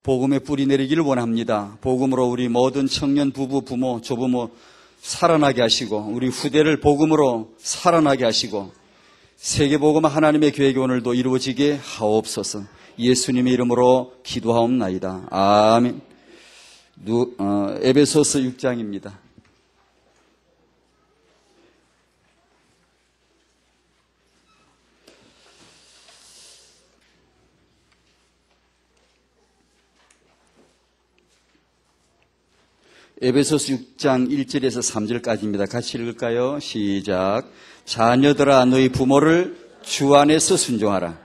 복음의 뿌리 내리기를 원합니다. 복음으로 우리 모든 청년 부부, 부모, 조부모 살아나게 하시고 우리 후대를 복음으로 살아나게 하시고 세계복음 하나님의 계획이 오늘도 이루어지게 하옵소서. 예수님의 이름으로 기도하옵나이다. 아멘. 에베소서 6장입니다. 에베소서 6장 1절에서 3절까지입니다. 같이 읽을까요? 시작. 자녀들아 너희 부모를 주 안에서 순종하라.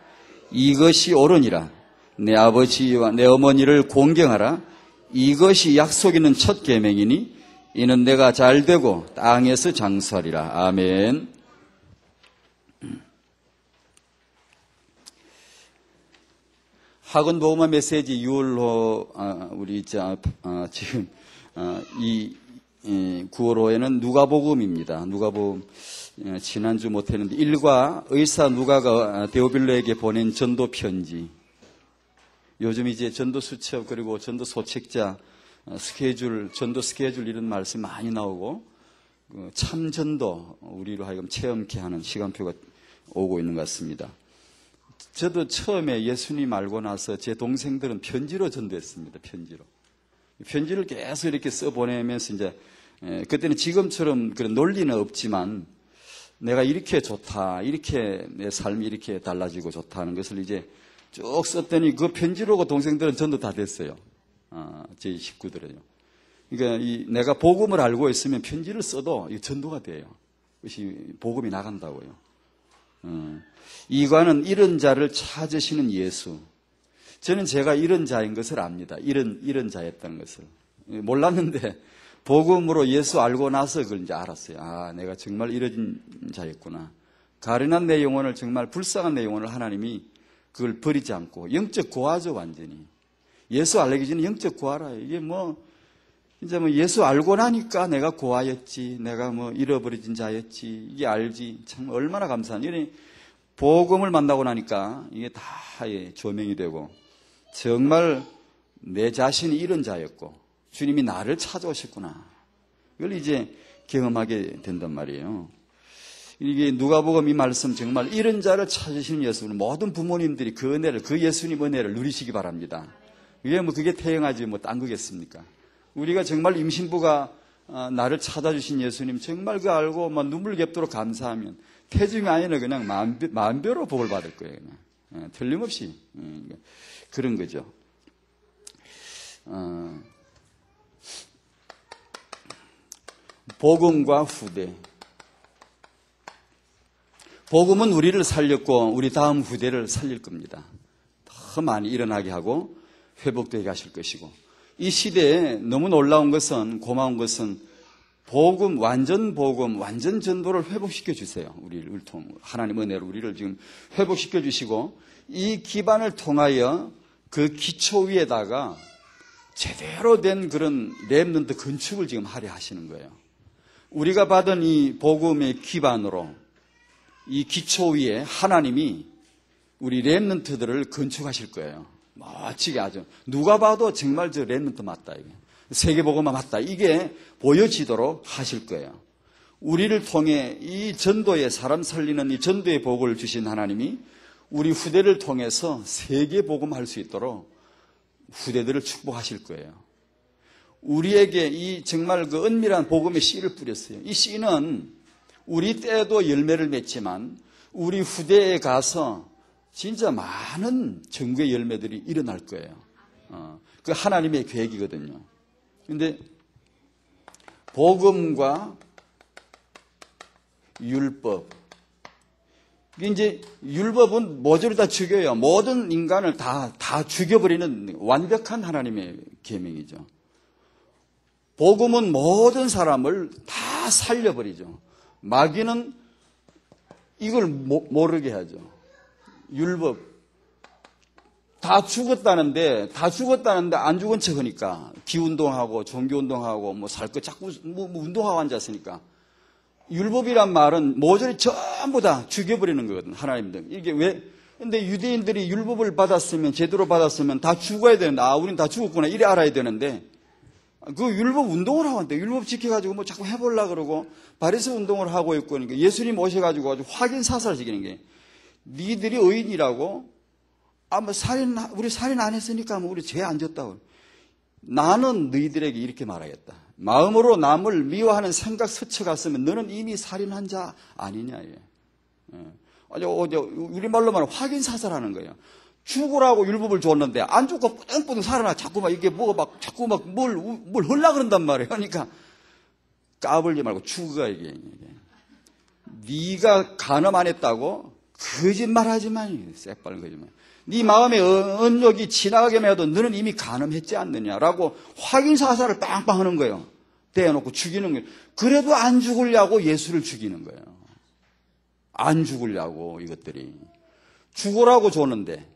이것이 옳으니라. 내 아버지와 내 어머니를 공경하라. 이것이 약속 있는 첫 계명이니 이는 내가 잘되고 땅에서 장수하리라. 아멘. 학원 복음화 메시지 6월로 우리 지금 이 9월호에는 누가복음입니다. 누가복음 지난주 못했는데 1과 의사 누가가 데오빌로에게 보낸 전도 편지. 요즘 이제 전도 수첩 그리고 전도 소책자 스케줄, 전도 스케줄 이런 말씀 많이 나오고 참 전도 우리로 하여금 체험케 하는 시간표가 오고 있는 것 같습니다. 저도 처음에 예수님 알고 나서 제 동생들은 편지로 전도했습니다. 편지를 계속 이렇게 써보내면서 이제 그때는 지금처럼 그런 논리는 없지만 내가 이렇게 좋다, 이렇게 내 삶이 이렇게 달라지고 좋다는 것을 이제 쭉 썼더니 그 편지로 동생들은 전도 다 됐어요. 제 식구들은요. 그러니까 내가 복음을 알고 있으면 편지를 써도 전도가 돼요. 그것이 복음이 나간다고요. 이관은 이런 자를 찾으시는 예수. 저는 제가 이런 자인 것을 압니다. 이런 자였다는 것을. 몰랐는데, 복음으로 예수 알고 나서 그걸 이제 알았어요. 아, 내가 정말 이런 자였구나. 가련한 내 영혼을 정말 불쌍한 내 영혼을 하나님이 그걸 버리지 않고, 영적 고아죠, 완전히. 예수 알기 전에 영적 고아라. 이게 이제 예수 알고 나니까 내가 고아였지, 내가 잃어버려진 자였지, 이게 알지. 참 얼마나 감사한. 이런 복음을 만나고 나니까 이게 다 조명이 되고, 정말 내 자신이 이런 자였고 주님이 나를 찾아오셨구나. 이걸 이제 경험하게 된단 말이에요. 이게 누가복음 이 말씀 정말 이런 자를 찾으시는 예수는 모든 부모님들이 그 은혜를, 그 예수님 은혜를 누리시기 바랍니다. 그게 태영하지 딴 거겠습니까? 우리가 정말 임신부가 나를 찾아주신 예수님 정말 그 알고 눈물 겹도록 감사하면 태중이 아니라 그냥 만배로 복을 받을 거예요. 그냥. 틀림없이. 그런 거죠. 복음과 후대. 복음은 우리를 살렸고 우리 다음 후대를 살릴 겁니다. 더 많이 일어나게 하고 회복되게 하실 것이고, 이 시대에 너무 놀라운 것은, 고마운 것은 복음, 완전 전도를 회복시켜 주세요. 우리를 통해 하나님 은혜로 우리를 지금 회복시켜 주시고, 이 기반을 통하여 그 기초 위에다가 제대로 된 그런 렘넌트 건축을 지금 하려 하시는 거예요. 우리가 받은 이 복음의 기반으로 이 기초 위에 하나님이 우리 렘넌트들을 건축하실 거예요. 멋지게 아주. 누가 봐도 정말 저 렘넌트 맞다. 이게. 세계복음만 맞다. 이게 보여지도록 하실 거예요. 우리를 통해 이 전도의, 사람 살리는 이 전도의 복을 주신 하나님이 우리 후대를 통해서 세계복음 할 수 있도록 후대들을 축복하실 거예요. 우리에게 이 정말 그 은밀한 복음의 씨를 뿌렸어요. 이 씨는 우리 때에도 열매를 맺지만 우리 후대에 가서 진짜 많은 전국의 열매들이 일어날 거예요. 그 하나님의 계획이거든요. 그런데 복음과 율법, 이제 율법은 모조리 다 죽여요. 모든 인간을 다 죽여버리는 완벽한 하나님의 계명이죠. 복음은 모든 사람을 다 살려버리죠. 마귀는 이걸 모르게 하죠. 율법 다 죽었다는데 안 죽은 척 하니까 기운동하고 종교운동하고 살 거 자꾸 운동하고 앉았으니까, 율법이란 말은 모조리 전부 다 죽여버리는 거거든. 하나님들. 이게 왜 근데 유대인들이 율법을 받았으면, 제대로 받았으면 다 죽어야 되는데, 우린 다 죽었구나. 이래 알아야 되는데, 그 율법 운동을 하고 있는데, 율법 지켜가지고 뭐 자꾸 해보려고 그러고, 바리새 운동을 하고 있고, 그러니까 예수님 오셔가지고 아주 확인 사살 지키는 게, 니들이 의인이라고, 뭐 우리 살인 안 했으니까 뭐 우리 죄 안 졌다고. 나는 너희들에게 이렇게 말하겠다. 마음으로 남을 미워하는 생각 스쳐갔으면 너는 이미 살인한 자 아니냐. 우리말로 말하면 확인 사살하는 거예요. 죽으라고 율법을 줬는데 안 죽고 뿌등뿌등 살아나 자꾸 막 이게 자꾸 막 뭘 하려고 그런단 말이에요. 그러니까 까불지 말고 죽어 이게. 네가 간음 안 했다고 거짓말하지만 새빨간 거짓말. 네 마음의 언욕이 지나가게만 해도 너는 이미 간음했지 않느냐라고 확인 사살을 빵빵 하는 거예요. 대놓고 죽이는 거예요. 그래도 안 죽으려고 예수를 죽이는 거예요. 안 죽으려고 이것들이. 죽으라고 줬는데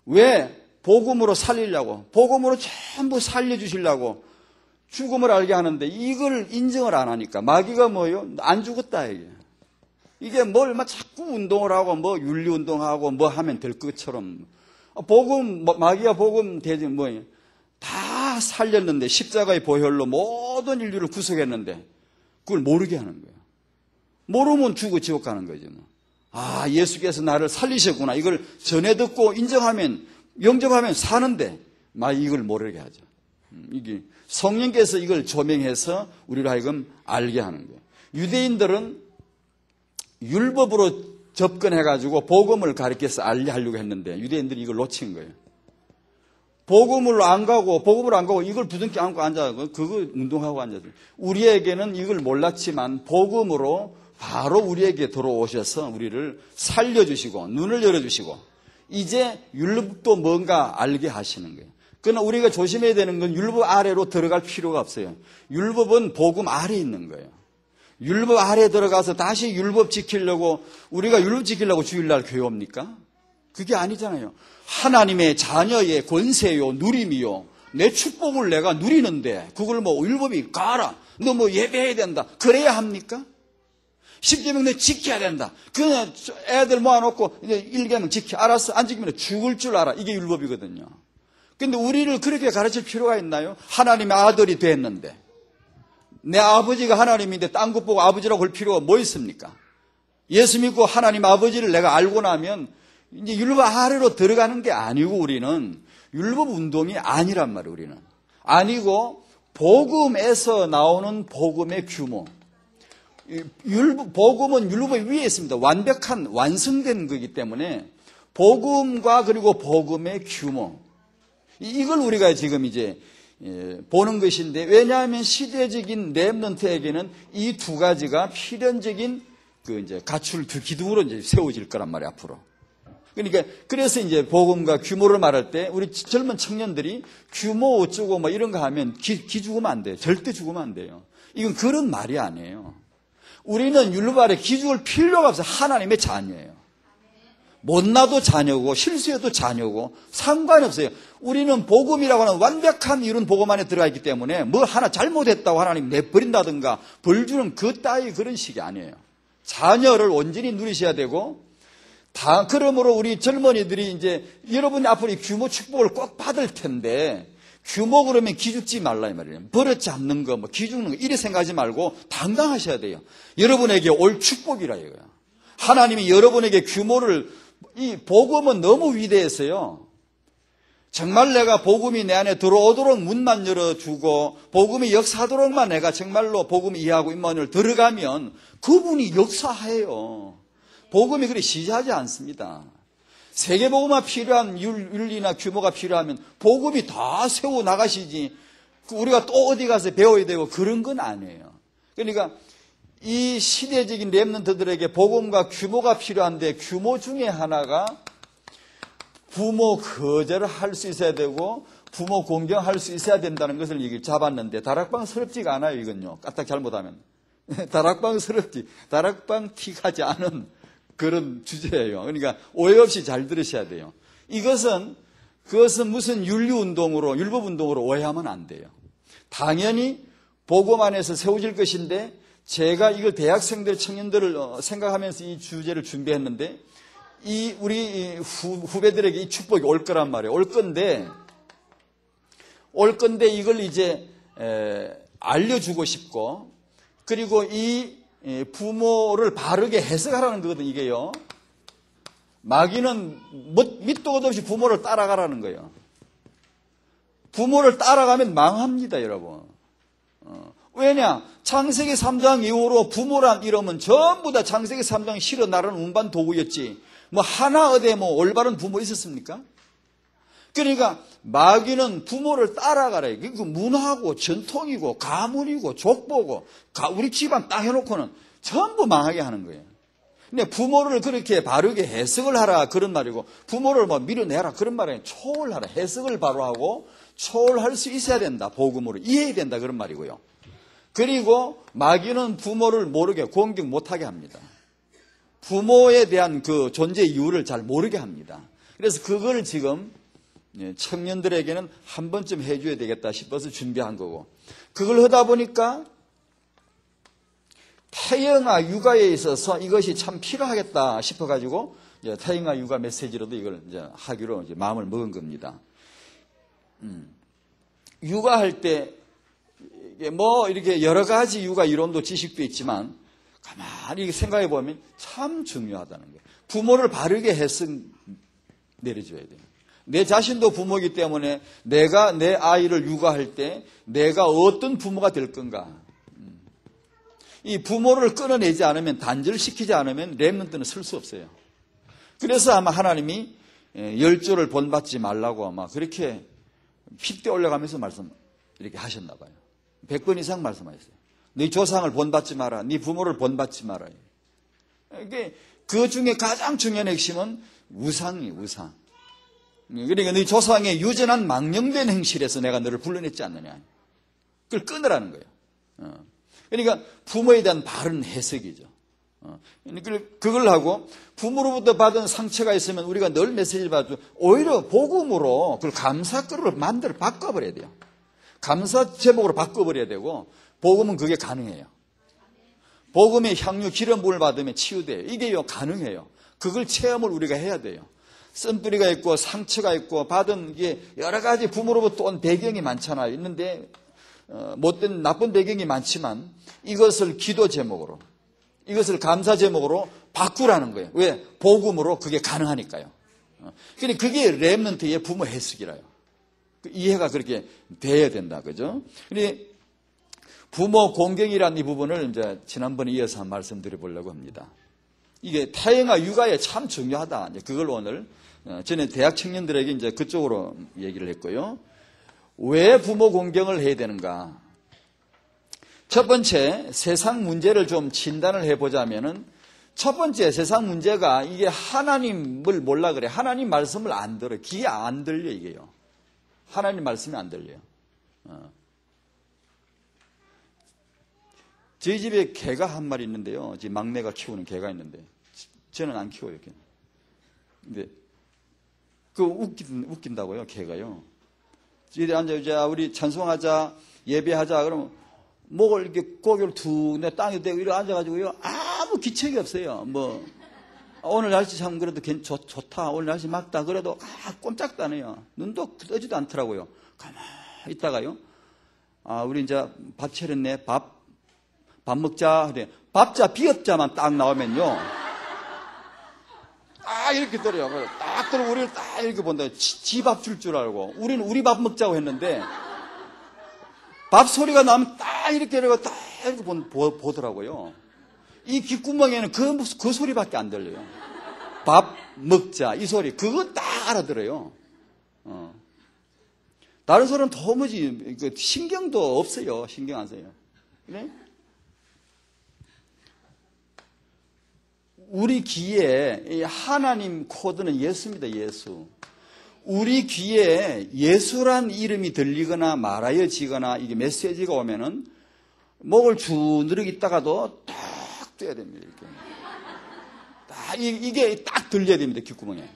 왜? 복음으로 살리려고. 복음으로 전부 살려주시려고 죽음을 알게 하는데 이걸 인정을 안 하니까 마귀가 뭐예요? 안 죽었다 이게. 이게 뭘 막 자꾸 운동을 하고 뭐 윤리 운동하고 뭐 하면 될 것처럼 마귀가 복음 대신 뭐예요? 다 살렸는데 십자가의 보혈로 모든 인류를 구속했는데 그걸 모르게 하는 거예요. 모르면 죽어 지옥 가는 거죠. 예수께서 나를 살리셨구나. 이걸 전해 듣고 인정하면 영접하면 사는데 이걸 모르게 하죠. 이게 성령께서 이걸 조명해서 우리를 하여금 알게 하는 거예요. 유대인들은 율법으로 접근해가지고 복음을 가르쳐서 알려하려고 했는데 유대인들이 이걸 놓친 거예요. 복음을 안 가고 이걸 부둥켜 안고 앉아서 그거 운동하고 앉아서 우리에게는 이걸 몰랐지만 복음으로 바로 우리에게 들어오셔서 우리를 살려주시고 눈을 열어주시고 이제 율법도 뭔가 알게 하시는 거예요. 그러나 우리가 조심해야 되는 건 율법 아래로 들어갈 필요가 없어요. 율법은 복음 아래에 있는 거예요. 율법 아래에 들어가서 다시 율법 지키려고 우리가 율법 지키려고 주일날 교회 옵니까? 그게 아니잖아요. 하나님의 자녀의 권세요 누림이요 내 축복을 내가 누리는데 그걸 뭐 율법이 가라 너 뭐 예배해야 된다 그래야 합니까? 십계명 내 지켜야 된다. 그냥 애들 모아놓고 이제 일계명 지켜 알았어 안 지키면 죽을 줄 알아. 이게 율법이거든요. 근데 우리를 그렇게 가르칠 필요가 있나요? 하나님의 아들이 됐는데 내 아버지가 하나님인데 딴 것 보고 아버지라고 할 필요가 뭐 있습니까? 예수 믿고 하나님 아버지를 내가 알고 나면 이제 율법 아래로 들어가는 게 아니고 우리는 율법 운동이 아니란 말이에요. 우리는 아니고 복음에서 나오는 복음의 규모. 복음은 율법 위에 있습니다. 완벽한 완성된 거기 때문에 복음과 그리고 복음의 규모 이걸 우리가 지금 이제 보는 것인데 왜냐하면 시대적인 렘넌트에게는 이 두 가지가 필연적인 그 이제 갖출 두 기둥으로 이제 세워질 거란 말이에요 앞으로. 그러니까 그래서 이제 복음과 규모를 말할 때 우리 젊은 청년들이 규모 어쩌고 뭐 이런 거 하면 기 죽으면 안 돼요. 절대 죽으면 안 돼요. 이건 그런 말이 아니에요. 우리는 율법 아래 기 죽을 필요가 없어요. 하나님의 자녀예요. 못나도 자녀고 실수해도 자녀고 상관이 없어요. 우리는 복음이라고 하는 완벽한 이룬 복음 안에 들어가 있기 때문에 뭐 하나 잘못했다고 하나님 내버린다든가 벌 주는 그 따위 그런 식이 아니에요. 자녀를 온전히 누리셔야 되고 그러므로 우리 젊은이들이 이제 여러분이 앞으로 이 규모 축복을 꼭 받을 텐데 규모 그러면 기죽지 말라 이 말이에요. 버릇 잡는 거, 뭐 기죽는 거 이래 생각하지 말고 당당하셔야 돼요. 여러분에게 올 축복이라 이거야. 하나님이 여러분에게 규모를 이 복음은 너무 위대해서요. 정말 내가 복음이 내 안에 들어오도록 문만 열어주고 복음이 역사하도록만 내가 정말로 복음을 이해하고 입만을 들어가면 그분이 역사해요. 복음이 그리 시시하지 않습니다. 세계복음화 필요한 윤리나 규모가 필요하면 복음이 다 세워나가시지 우리가 또 어디 가서 배워야 되고 그런 건 아니에요. 그러니까 이 시대적인 렘넌트들에게 복음과 규모가 필요한데 규모 중에 하나가 부모 거절을 할 수 있어야 되고 부모 공경할 수 있어야 된다는 것을 얘기를 잡았는데 다락방스럽지가 않아요. 이건요. 까딱 잘못하면. 다락방스럽지. 다락방 틱하지 않은 그런 주제예요. 그러니까 오해 없이 잘 들으셔야 돼요. 그것은 무슨 윤리운동으로 율법운동으로 오해하면 안 돼요. 당연히 복음 안에서 세워질 것인데 제가 이걸 대학생들 청년들을 생각하면서 이 주제를 준비했는데 우리 후배들에게 이 축복이 올 거란 말이에요. 올 건데 이걸 이제 알려주고 싶고, 그리고 이 부모를 바르게 해석하라는 거거든요, 이게요. 마귀는 밑도 끝도 없이 부모를 따라가라는 거예요. 부모를 따라가면 망합니다, 여러분. 왜냐? 창세기 3장 이후로 부모란 이름은 전부 다 창세기 3장이 실어 나르는 운반 도구였지. 뭐 하나 어디에 뭐 올바른 부모 있었습니까? 그러니까 마귀는 부모를 따라가라. 그 문화고 전통이고 가문이고 족보고 우리 집안 딱 해놓고는 전부 망하게 하는 거예요. 근데 부모를 그렇게 바르게 해석을 하라 그런 말이고, 부모를 뭐 밀어내라 그런 말이 아니라 초월하라, 해석을 바로 하고 초월할 수 있어야 된다. 복음으로 이해해야 된다 그런 말이고요. 그리고 마귀는 부모를 모르게 공격 못하게 합니다. 부모에 대한 그 존재 이유를 잘 모르게 합니다. 그래서 그걸 지금 청년들에게는 한 번쯤 해줘야 되겠다 싶어서 준비한 거고, 그걸 하다 보니까 태영아 육아에 있어서 이것이 참 필요하겠다 싶어가지고 태영아 육아 메시지로도 이걸 이제 하기로 이제 마음을 먹은 겁니다. 육아할 때 뭐 이렇게 여러 가지 육아 이론도 지식도 있지만 가만히 생각해 보면 참 중요하다는 거예요. 부모를 바르게 해석 내려줘야 돼요. 내 자신도 부모이기 때문에 내가 내 아이를 육아할 때 내가 어떤 부모가 될 건가. 이 부모를 끊어내지 않으면, 단절시키지 않으면 렘넌트는 쓸 수 없어요. 그래서 아마 하나님이 열조를 본받지 말라고 아마 그렇게 핏대 올려가면서 이렇게 하셨나 봐요. 100번 이상 말씀하셨어요. 네 조상을 본받지 마라. 네 부모를 본받지 마라. 그 중에 가장 중요한 핵심은 우상이에요, 우상. 그러니까 네 조상의 유전한 망령된 행실에서 내가 너를 불러냈지 않느냐. 그걸 끊으라는 거예요. 그러니까 부모에 대한 바른 해석이죠. 그걸 하고, 부모로부터 받은 상처가 있으면 우리가 늘 메시지를 받고 오히려 복음으로 그걸 감사글을 바꿔버려야 돼요. 감사 제목으로 바꿔버려야 되고, 복음은 그게 가능해요. 복음의 향유 기름 부음을 받으면 치유돼요. 이게요 가능해요. 그걸 체험을 우리가 해야 돼요. 쓴뿌리가 있고 상처가 있고 받은 이게 여러 가지 부모로부터 온 배경이 많잖아요. 있는데 못된 나쁜 배경이 많지만 이것을 기도 제목으로, 이것을 감사 제목으로 바꾸라는 거예요. 왜? 복음으로 그게 가능하니까요. 근데 그게 렘넌트의 부모 해석이라요. 이해가 그렇게 돼야 된다, 그죠? 근데 부모 공경이라는 이 부분을 이제 지난번에 이어서 한 말씀 드려보려고 합니다. 이게 태영아 육아에 참 중요하다. 이제 그걸 오늘 전에 대학 청년들에게 이제 그쪽으로 얘기를 했고요. 왜 부모 공경을 해야 되는가? 첫 번째, 세상 문제를 좀 진단을 해보자면은, 첫 번째 세상 문제가 이게 하나님을 몰라 그래. 하나님 말씀을 안 들어. 귀에 안 들려, 이게요. 하나님 말씀이 안 들려요. 저희 집에 개가 한 마리 있는데요. 지금 막내가 키우는 개가 있는데, 저는 안 키워요, 걔는. 근데, 웃긴다고요, 개가요. 저희 앉아자, 우리 찬송하자, 예배하자, 그러면, 목을 이렇게 고개를 툭 내 땅에 대고 이렇게 앉아가지고요. 아무 기책이 없어요. 오늘 날씨 참 그래도 좋다. 오늘 날씨 맑다. 그래도 꼼짝도 안 해요. 눈도 뜨지도 않더라고요. 가만히 있다가요. 우리 이제 밥 차렸네. 밥 먹자. 그래. 밥자, 비업자만 딱 나오면요. 이렇게 들어요. 딱 들어 우리를 딱 이렇게 본다. 지 밥 줄 줄 알고. 우리는 우리 밥 먹자고 했는데, 밥 소리가 나면 딱 이렇게 보더라고요. 이 귓구멍에는 그 소리밖에 안 들려요. 밥 먹자, 이 소리. 그거 딱 알아들어요. 다른 소리는 도무지 신경도 없어요. 신경 안 써요. 그래? 우리 귀에 하나님 코드는 예수입니다. 예수. 우리 귀에 예수란 이름이 들리거나 말하여지거나 이게 메시지가 오면은 목을 쭉 누르고 있다가도 딱 떠야 됩니다. 이렇게. 이게 딱 들려야 됩니다. 귓구멍에.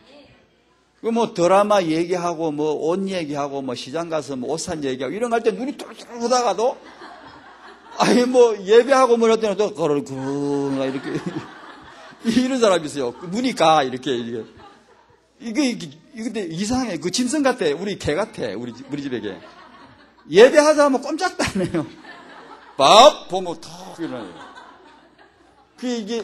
뭐 드라마 얘기하고 뭐 옷 얘기하고 뭐 시장 가서 뭐 옷 산 얘기하고 이런 거 할 때 눈이 뚫뚫 하다가도 뭐 예배하고 뭐 이럴 때는 또 그러구나 이렇게 이런 사람이 있어요. 문이 가, 이렇게. 이게 근데 이상해. 그 짐승 같아. 우리 개 같아. 우리 집에 개. 예배하자 하면 꼼짝도 안 해요. 밥 보면 탁 일어나요. 이게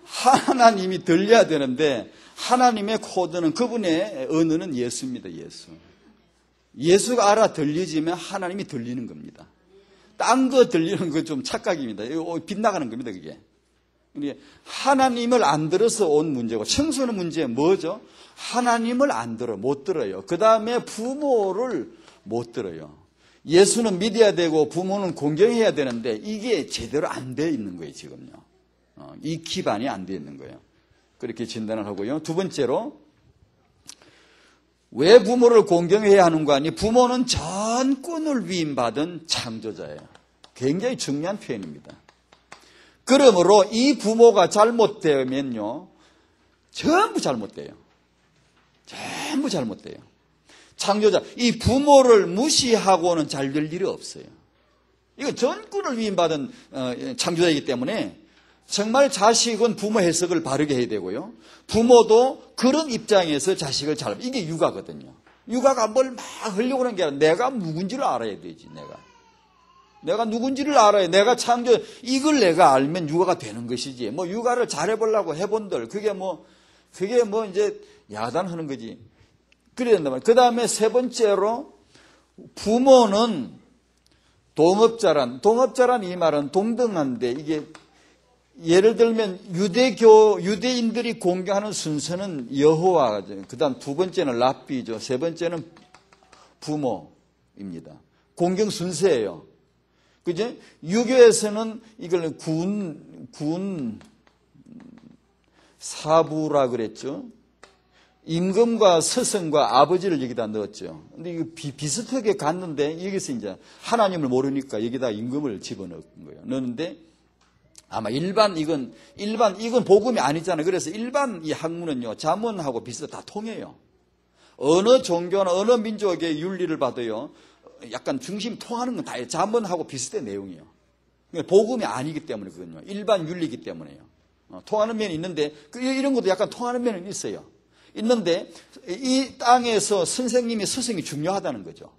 하나님이 들려야 되는데 하나님의 코드는 그분의 언어는 예수입니다. 예수가 알아 들리지면 하나님이 들리는 겁니다. 딴 거 들리는 건 좀 착각입니다. 빗나가는 겁니다. 그게. 하나님을 안 들어서 온 문제고 청소는 문제 뭐죠? 하나님을 안 들어 못 들어요. 그 다음에 부모를 못 들어요. 예수는 믿어야 되고 부모는 공경해야 되는데 이게 제대로 안 돼 있는 거예요. 지금요. 이 기반이 안 돼 있는 거예요. 그렇게 진단을 하고요. 두 번째로 왜 부모를 공경해야 하는가 하니 부모는 전권을 위임받은 창조자예요. 굉장히 중요한 표현입니다. 그러므로 이 부모가 잘못되면요. 전부 잘못돼요. 전부 잘못돼요. 창조자, 이 부모를 무시하고는 잘 될 일이 없어요. 이거 전권을 위임받은 창조자이기 때문에 정말 자식은 부모 해석을 바르게 해야 되고요. 부모도 그런 입장에서 자식을 이게 육아거든요. 육아가 뭘 막 하려고 하는 게 아니라 내가 누군지를 알아야 되지, 내가 누군지를 알아야 내가 창조, 이걸 내가 알면 육아가 되는 것이지. 뭐 육아를 잘해보려고 해본들, 그게 이제 야단하는 거지. 그래야 된단 말이에요. 그 다음에 세 번째로 부모는 동업자란 이 말은 동등한데 이게 예를 들면 유대인들이 공경하는 순서는 여호와, 그 다음 두 번째는 랍비죠. 세 번째는 부모입니다. 공경 순서예요. 그죠? 유교에서는 이걸 군 사부라 그랬죠. 임금과 스승과 아버지를 여기다 넣었죠. 근데 이거 비슷하게 갔는데 여기서 이제 하나님을 모르니까 여기다 임금을 집어넣은 거예요. 넣는데 아마 이건 복음이 아니잖아요. 그래서 일반 이 학문은요, 잠언하고 비슷해 다 통해요. 어느 종교나 어느 민족의 윤리를 봐도요, 약간 중심 통하는 건 다 잠언하고 비슷해 내용이요. 복음이 아니기 때문에 그건요. 일반 윤리이기 때문에요. 통하는 면이 있는데 이런 것도 약간 통하는 면은 있어요. 있는데 이 땅에서 선생님이 스승이 중요하다는 거죠.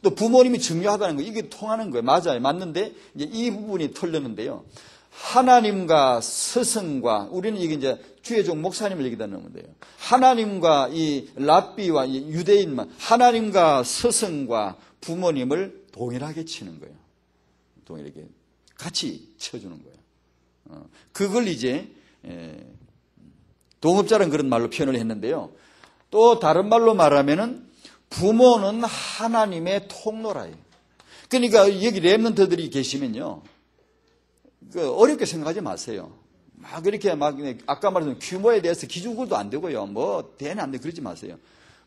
또 부모님이 중요하다는 거 이게 통하는 거예요. 맞아요. 맞는데 이제 이 부분이 틀렸는데요. 하나님과 스승과 우리는 이게 이제 주의종 목사님을 여기다 넣으면 돼요. 하나님과 이 랍비와 이 유대인만 하나님과 스승과 부모님을 동일하게 치는 거예요. 동일하게 같이 쳐주는 거예요. 그걸 이제 동업자는 그런 말로 표현을 했는데요. 또 다른 말로 말하면은 부모는 하나님의 통로라요. 그러니까 여기 렘넌트들이 계시면요. 어렵게 생각하지 마세요. 막 이렇게 아까 말했던 규모에 대해서 기준구도 안 되고요. 대는 안 돼. 그러지 마세요.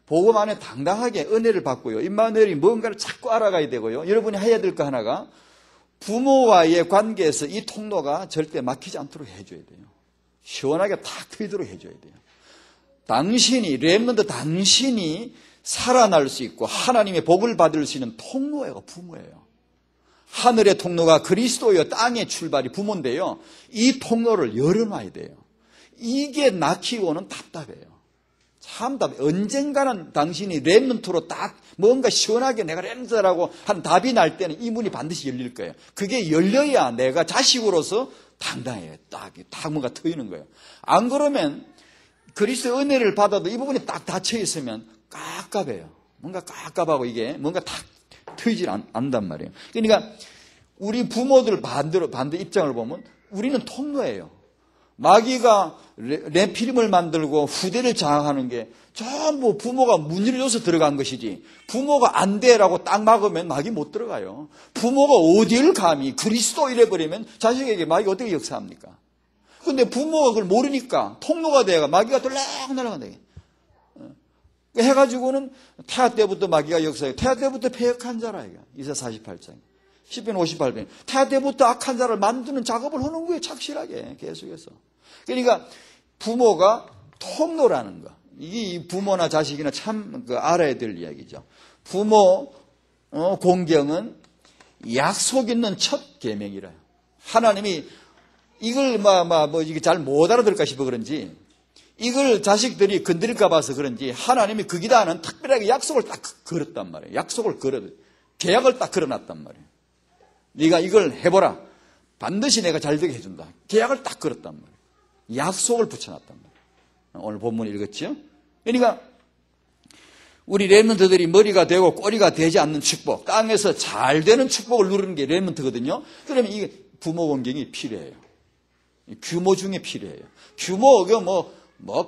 복음 안에 당당하게 은혜를 받고요. 임마누엘이 뭔가를 자꾸 알아가야 되고요. 여러분이 해야 될 거 하나가 부모와의 관계에서 이 통로가 절대 막히지 않도록 해줘야 돼요. 시원하게 탁 트이도록 해줘야 돼요. 렘넌트 당신이 살아날 수 있고 하나님의 복을 받을 수 있는 통로예요. 부모예요. 하늘의 통로가 그리스도여 땅의 출발이 부모인데요. 이 통로를 열어놔야 돼요. 이게 낳기고는 답답해요. 참 답답해요. 언젠가는 당신이 렘넌트로 딱 뭔가 시원하게 내가 렘넌트라고 한 답이 날 때는 이 문이 반드시 열릴 거예요. 그게 열려야 내가 자식으로서 당당해요. 딱 뭔가 트이는 거예요. 안 그러면 그리스도의 은혜를 받아도 이 부분이 딱 닫혀 있으면 깝깝해요. 뭔가 깝깝하고 이게 뭔가 탁 트이질 않단 말이에요. 그러니까 우리 부모들 반대 입장을 보면 우리는 통로예요. 마귀가 렘피림을 만들고 후대를 장악하는 게 전부 부모가 문 열어줘서 들어간 것이지 부모가 안 돼라고 딱 막으면 마귀 못 들어가요. 부모가 어딜 감히 그리스도 이래버리면 자식에게 마귀가 어떻게 역사합니까? 근데 부모가 그걸 모르니까 통로가 돼가 마귀가 돌락날락한다. 해가지고는 태아 때부터 마귀가 역사해요. 태아 때부터 패역한 자라 이거. 이사 48장. 10편 58편. 태아 때부터 악한 자를 만드는 작업을 하는 거예요. 착실하게 계속해서. 그러니까 부모가 통로라는 거. 이게 부모나 자식이나 참 알아야 될 이야기죠. 부모 공경은 약속 있는 첫 계명이라요. 하나님이 이걸 이게 잘 못 알아들을까 싶어 그런지, 이걸 자식들이 건드릴까 봐서 그런지 하나님이 거기다는 특별하게 약속을 딱 걸었단 말이에요. 약속을 계약을 딱 걸어놨단 말이에요. 네가 이걸 해보라. 반드시 내가 잘 되게 해준다. 계약을 딱 걸었단 말이에요. 약속을 붙여놨단 말이에요. 오늘 본문 읽었죠? 그러니까 우리 렘넌트들이 머리가 되고 꼬리가 되지 않는 축복, 땅에서 잘 되는 축복을 누리는 게 렘넌트거든요. 그러면 이게 부모 공경이 필요해요. 규모 중에 필요해요. 규모가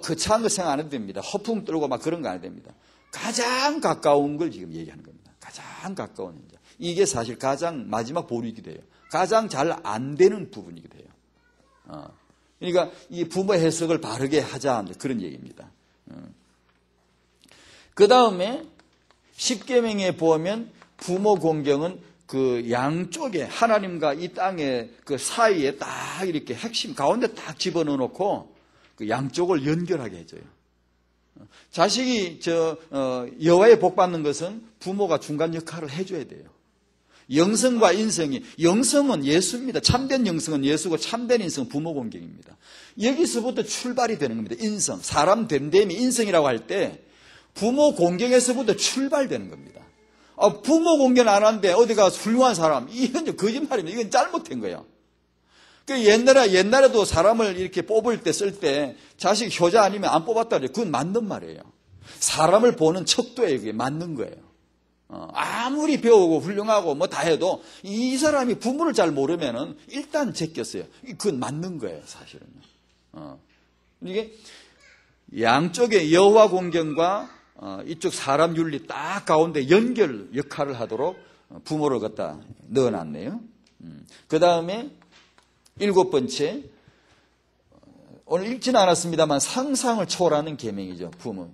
거창한 거 생각 안 해도 됩니다. 허풍 떨고 막 그런 거 안 해도 됩니다. 가장 가까운 걸 지금 얘기하는 겁니다. 가장 가까운 현장. 이게 사실 가장 마지막 보루이기도 해요. 가장 잘 안 되는 부분이기도 해요. 그러니까 이 부모 해석을 바르게 하자, 그런 얘기입니다. 그 다음에 10계명에 보면 부모 공경은 그 양쪽에 하나님과 이 땅의 그 사이에 딱 이렇게 핵심 가운데 딱 집어넣어 놓고 그 양쪽을 연결하게 해줘요. 자식이 여호와의 복 받는 것은 부모가 중간 역할을 해줘야 돼요. 영성과 인성이, 영성은 예수입니다. 참된 영성은 예수고 참된 인성은 부모 공경입니다. 여기서부터 출발이 되는 겁니다. 인성, 사람 됨됨이 인성이라고 할 때 부모 공경에서부터 출발되는 겁니다. 부모 공경 안 하는데 어디가 훌륭한 사람, 이건 거짓말입니다. 이건 잘못된 거예요. 옛날에도 사람을 이렇게 뽑을 때 쓸 때 자식 효자 아니면 안 뽑았다 그래요. 그건 맞는 말이에요. 사람을 보는 척도에 그게 맞는 거예요. 아무리 배우고 훌륭하고 다 해도 이 사람이 부모를 잘 모르면은 일단 제꼈어요. 그건 맞는 거예요, 사실은요. 이게 양쪽에 여호와 공경과 이쪽 사람 윤리 딱 가운데 연결 역할을 하도록 부모를 갖다 넣어놨네요. 그 다음에 7번째, 오늘 읽지는 않았습니다만 상상을 초월하는 계명이죠, 부모.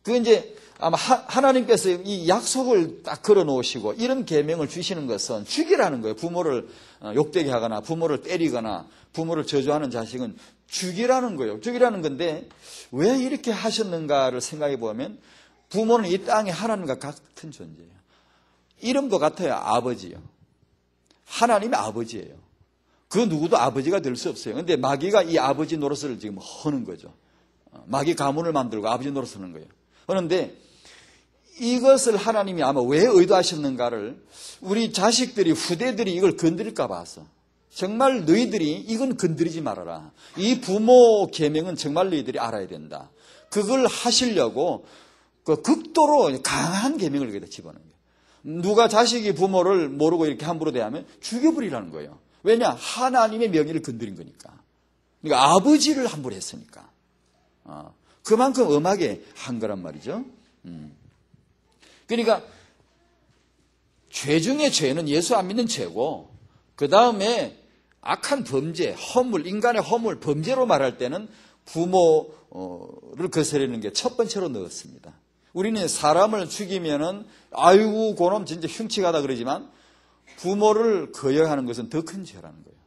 그 이제 아마 하나님께서 이 약속을 딱 걸어 놓으시고 이런 계명을 주시는 것은 죽이라는 거예요. 부모를 욕되게 하거나 부모를 때리거나 부모를 저주하는 자식은 죽이라는 거예요. 죽이라는 건데 왜 이렇게 하셨는가를 생각해 보면 부모는 이 땅에 하나님과 같은 존재예요. 이름도 같아요. 아버지요. 하나님이 아버지예요. 그 누구도 아버지가 될 수 없어요. 그런데 마귀가 이 아버지 노릇을 지금 하는 거죠. 마귀 가문을 만들고 아버지 노릇을 하는 거예요. 그런데 이것을 하나님이 아마 왜 의도하셨는가를 우리 자식들이, 후대들이 이걸 건드릴까 봐서, 정말 너희들이 이건 건드리지 말아라. 이 부모 계명은 정말 너희들이 알아야 된다. 그걸 하시려고 그 극도로 강한 계명을 여기다 집어넣는 거예요. 누가 자식이 부모를 모르고 이렇게 함부로 대하면 죽여버리라는 거예요. 왜냐? 하나님의 명예를 건드린 거니까. 그러니까 아버지를 함부로 했으니까. 그만큼 엄하게 한 거란 말이죠. 그러니까 죄 중에 죄는 예수 안 믿는 죄고, 그 다음에 악한 범죄, 허물, 인간의 허물, 범죄로 말할 때는 부모를 거스르는 게 첫 번째로 넣었습니다. 우리는 사람을 죽이면은 아이고 그놈 진짜 흉측하다 그러지만 부모를 거역하는 것은 더 큰 죄라는 거예요.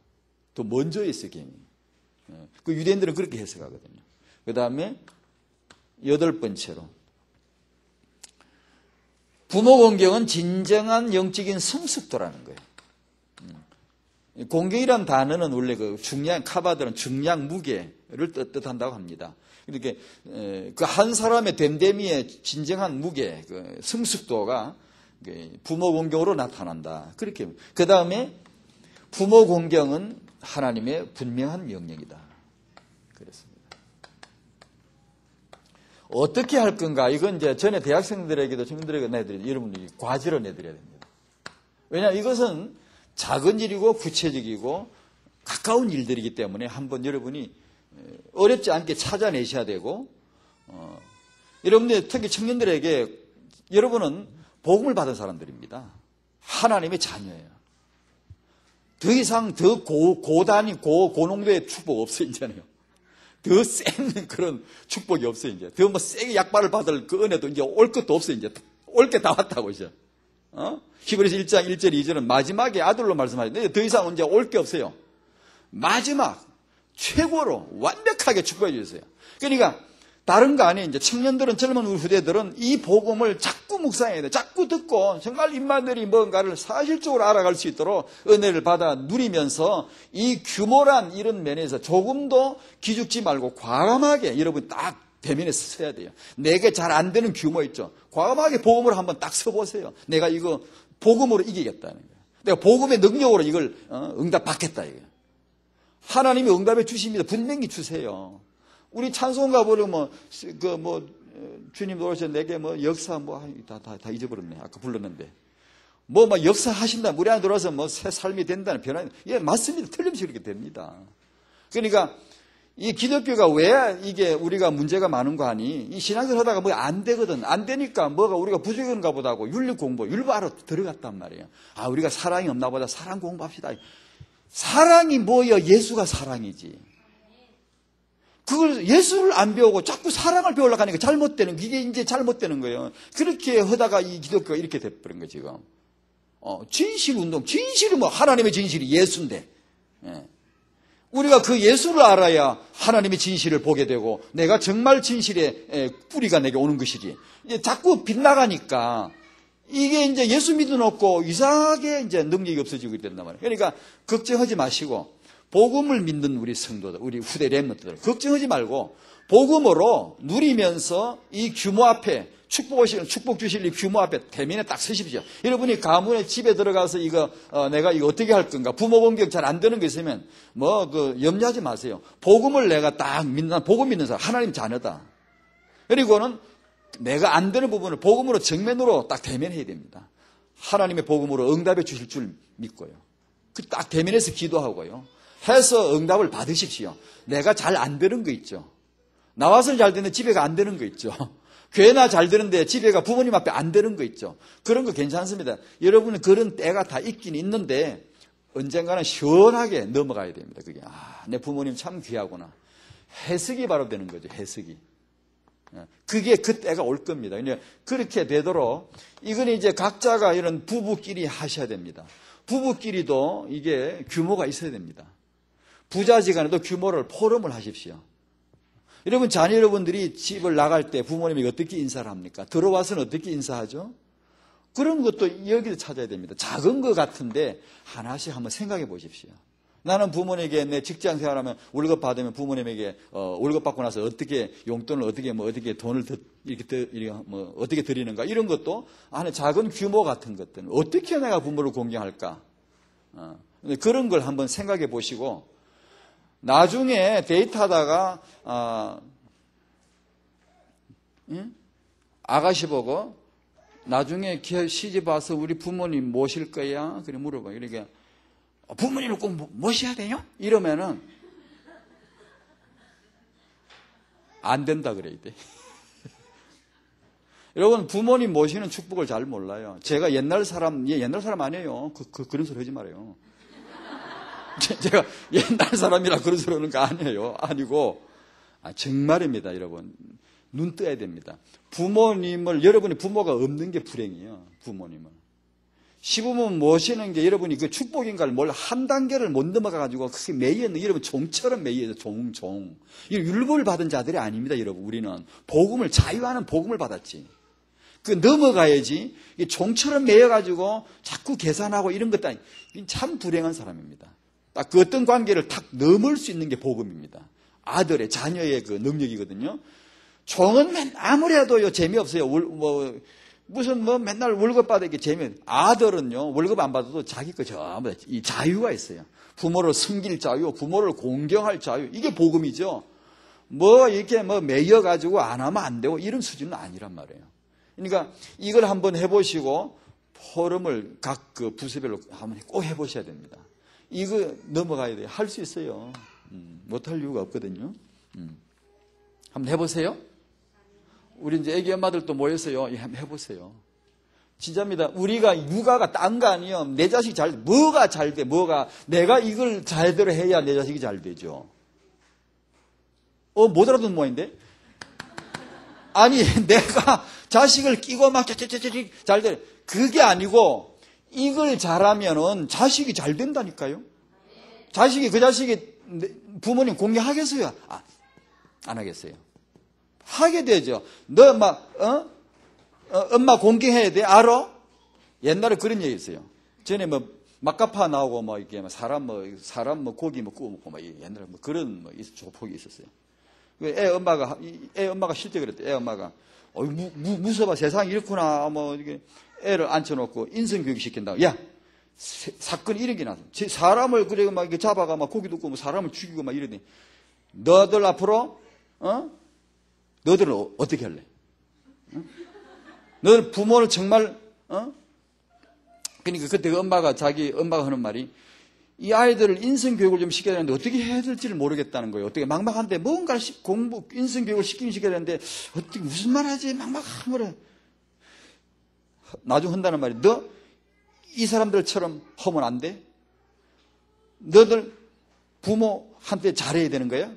더 먼저 있어 계명이. 그 유대인들은 그렇게 해석하거든요. 그 다음에 8번째로 부모 공경은 진정한 영적인 성숙도라는 거예요. 공경이란 단어는 원래 그 중량, 카바들은 중량, 무게를 뜻한다고 합니다. 이렇게 그 한 사람의 됨됨이의 진정한 무게, 그 성숙도가 부모 공경으로 나타난다. 그렇게. 그 다음에 부모 공경은 하나님의 분명한 명령이다. 그렇습니다. 어떻게 할 건가? 이건 이제 전에 대학생들에게도 청년들에게 내드려야, 여러분이 과제로 내드려야 됩니다. 왜냐하면 이것은 작은 일이고 구체적이고 가까운 일들이기 때문에 한번 여러분이 어렵지 않게 찾아내셔야 되고, 여러분들 특히 청년들에게 여러분은 복음을 받은 사람들입니다. 하나님의 자녀예요. 더 이상 더 고농도의 축복 없어요, 이제는요. 더 센 그런 축복이 없어요, 이제. 더 세게 약발을 받을 그 은혜도 이제 올 것도 없어요, 이제. 올 게 다 왔다고, 이제. 히브리서 1장 1절 2절은 마지막에 아들로 말씀하셨는데 더 이상 이제 올 게 없어요. 마지막 최고로 완벽하게 축복해 주셨어요. 그러니까 다른 거 아니에요. 이제 청년들은, 젊은 우리 후대들은 이 복음을 자꾸 묵상해야 돼. 자꾸 듣고 정말 입만들이 뭔가를 사실적으로 알아갈 수 있도록 은혜를 받아 누리면서 이 규모란 이런 면에서 조금도 기죽지 말고 과감하게 여러분 딱 대면에 서야 돼요. 내게 잘 안 되는 규모 있죠. 과감하게 복음으로 한번 딱 서보세요. 내가 이거 복음으로 이기겠다는 거예요. 내가 복음의 능력으로 이걸 응답받겠다 이거예요. 하나님이 응답해 주십니다. 분명히 주세요. 우리 찬송가 부르면 주님 노래서 내게 역사 다 잊어버렸네. 아까 불렀는데 막 역사 하신다. 우리 안에 들어와서 새 삶이 된다는 변화. 예, 맞습니다. 틀림없이 그렇게 됩니다. 그러니까 이 기독교가 왜 이게 우리가 문제가 많은 거 아니? 이 신앙생활 하다가 안 되거든. 안 되니까 우리가 부족한가 보다 하고 율법하러 들어갔단 말이에요. 우리가 사랑이 없나 보다. 사랑 공부합시다. 사랑이 뭐예요? 예수가 사랑이지. 그걸 예수를 안 배우고 자꾸 사랑을 배우려고 하니까 이게 이제 잘못되는 거예요. 그렇게 하다가 이 기독교가 이렇게 돼버린 거예요, 지금. 진실운동. 진실은 하나님의 진실이 예수인데. 예. 우리가 그 예수를 알아야 하나님의 진실을 보게 되고 내가 정말 진실의 뿌리가 내게 오는 것이지. 이제 자꾸 빗나가니까 이게 이제 예수 믿어놓고 이상하게 이제 능력이 없어지고 된단 말이에요. 그러니까 걱정하지 마시고 복음을 믿는 우리 성도들, 우리 후대 렘넌트들 걱정하지 말고 복음으로 누리면서 이 규모 앞에 축복 주실 이 규모 앞에 대면에 딱 서십시오. 여러분이 가문에 집에 들어가서 내가 이거 어떻게 할 건가? 부모 공격 잘 안 되는 게 있으면 염려하지 마세요. 복음을 내가 딱 복음 믿는 사람, 하나님 자녀다. 그리고는 내가 안 되는 부분을 복음으로 정면으로 딱 대면해야 됩니다. 하나님의 복음으로 응답해 주실 줄 믿고요. 딱 대면해서 기도하고요. 해서 응답을 받으십시오. 내가 잘 안 되는 거 있죠. 나와서는 잘 되는데 집에가 안 되는 거 있죠. 교회나 잘 되는데 집에가 부모님 앞에 안 되는 거 있죠. 그런 거 괜찮습니다. 여러분은 그런 때가 다 있긴 있는데 언젠가는 시원하게 넘어가야 됩니다. 그게 내 부모님 참 귀하구나. 해석이 바로 되는 거죠. 해석이. 그게 그 때가 올 겁니다. 그렇게 되도록 이건 이제 각자가 이런 부부끼리 하셔야 됩니다. 부부끼리도 이게 규모가 있어야 됩니다. 부자지간에도 포럼을 하십시오. 여러분 자녀 여러분들이 집을 나갈 때 부모님이 어떻게 인사를 합니까? 들어와서는 어떻게 인사하죠? 그런 것도 여기서 찾아야 됩니다. 작은 것 같은데 하나씩 한번 생각해 보십시오. 나는 부모님에게 내 직장 생활하면 월급 받으면 부모님에게 월급 받고 나서 어떻게 용돈을 어떻게 돈을 어떻게 드리는가 이런 것도 안에 작은 규모 같은 것들은 어떻게 내가 부모를 공경할까? 그런 걸 한번 생각해 보시고 나중에 데이트하다가 아가씨 보고 나중에 시집 와서 우리 부모님 모실 거야? 그래 물어봐. 그러니까 부모님을 꼭 모셔야 돼요? 이러면은 안 된다 그래야 돼. 여러분 부모님 모시는 축복을 잘 몰라요. 제가 옛날 사람 아니에요. 그런 소리 하지 말아요. 제가 옛날 사람이라 그런 소리 하는 거 아니에요. 아니고 정말입니다, 여러분. 눈 떠야 됩니다. 여러분이 부모가 없는 게 불행이에요. 부모님은. 시부모 모시는 게 여러분이 그 축복인가를 한 단계를 못 넘어가가지고 그게 매여있는 여러분 종처럼 매여있는 종. 율법을 받은 자들이 아닙니다, 여러분. 우리는 자유하는 복음을 받았지. 넘어가야지 종처럼 매여가지고 자꾸 계산하고 이런 것도 참 불행한 사람입니다. 딱 그 어떤 관계를 탁 넘을 수 있는 게 복음입니다. 아들의 자녀의 그 능력이거든요. 종은 아무리 해도요 재미없어요. 무슨 맨날 월급 받으니까 아들은요 월급 안 받아도 자기 거 전부 이 자유가 있어요. 부모를 섬길 자유, 부모를 공경할 자유, 이게 복음이죠. 이렇게 매여가지고 안 하면 안 되고 이런 수준은 아니란 말이에요. 그러니까 이걸 한번 해보시고 포럼을 각 그 부서별로 한번 꼭 해보셔야 됩니다. 이거 넘어가야 돼요. 할 수 있어요. 못할 이유가 없거든요. 한번 해보세요. 우리 이제 애기 엄마들도 모여서요. 한번 해보세요. 진짜입니다. 우리가 육아가 딴 거 아니에요. 내 자식이 뭐가 잘 돼? 내가 이걸 잘대로 해야 내 자식이 잘 되죠. 못 알아듣는 모양인데? 아니, 내가 자식을 끼고 막 잘 돼. 그게 아니고, 이걸 잘하면은 자식이 잘 된다니까요. 그 자식이 부모님 공경하겠어요? 안 하겠어요. 하게 되죠. 너 엄마 공경해야 돼? 알아? 옛날에 그런 얘기 있어요. 전에 막가파 나오고 이렇게 사람 고기 구워 먹고 옛날에 그런 조폭이 있었어요. 애 엄마가 실제 그랬대. 애 엄마가 무서워 세상이 이렇구나. 이렇게 애를 앉혀놓고 인성교육 시킨다고. 야, 사건이 이런 게 나서 사람을 그래 이렇게 잡아가 고기도 구워 사람을 죽이고 이러더니 너들 앞으로 너들은 어떻게 할래? 너들 부모를 정말 그러니까 그때 자기 엄마가 하는 말이 이 아이들을 인성교육을 좀 시켜야 되는데 어떻게 해야 될지를 모르겠다는 거예요. 어떻게 막막한데 뭔가 인성교육을 시켜야 되는데 어떻게 무슨 말 하지? 막막한 거래. 나중 한다는 말이 너 이 사람들처럼 하면 안 돼? 너들 부모한테 잘해야 되는 거야?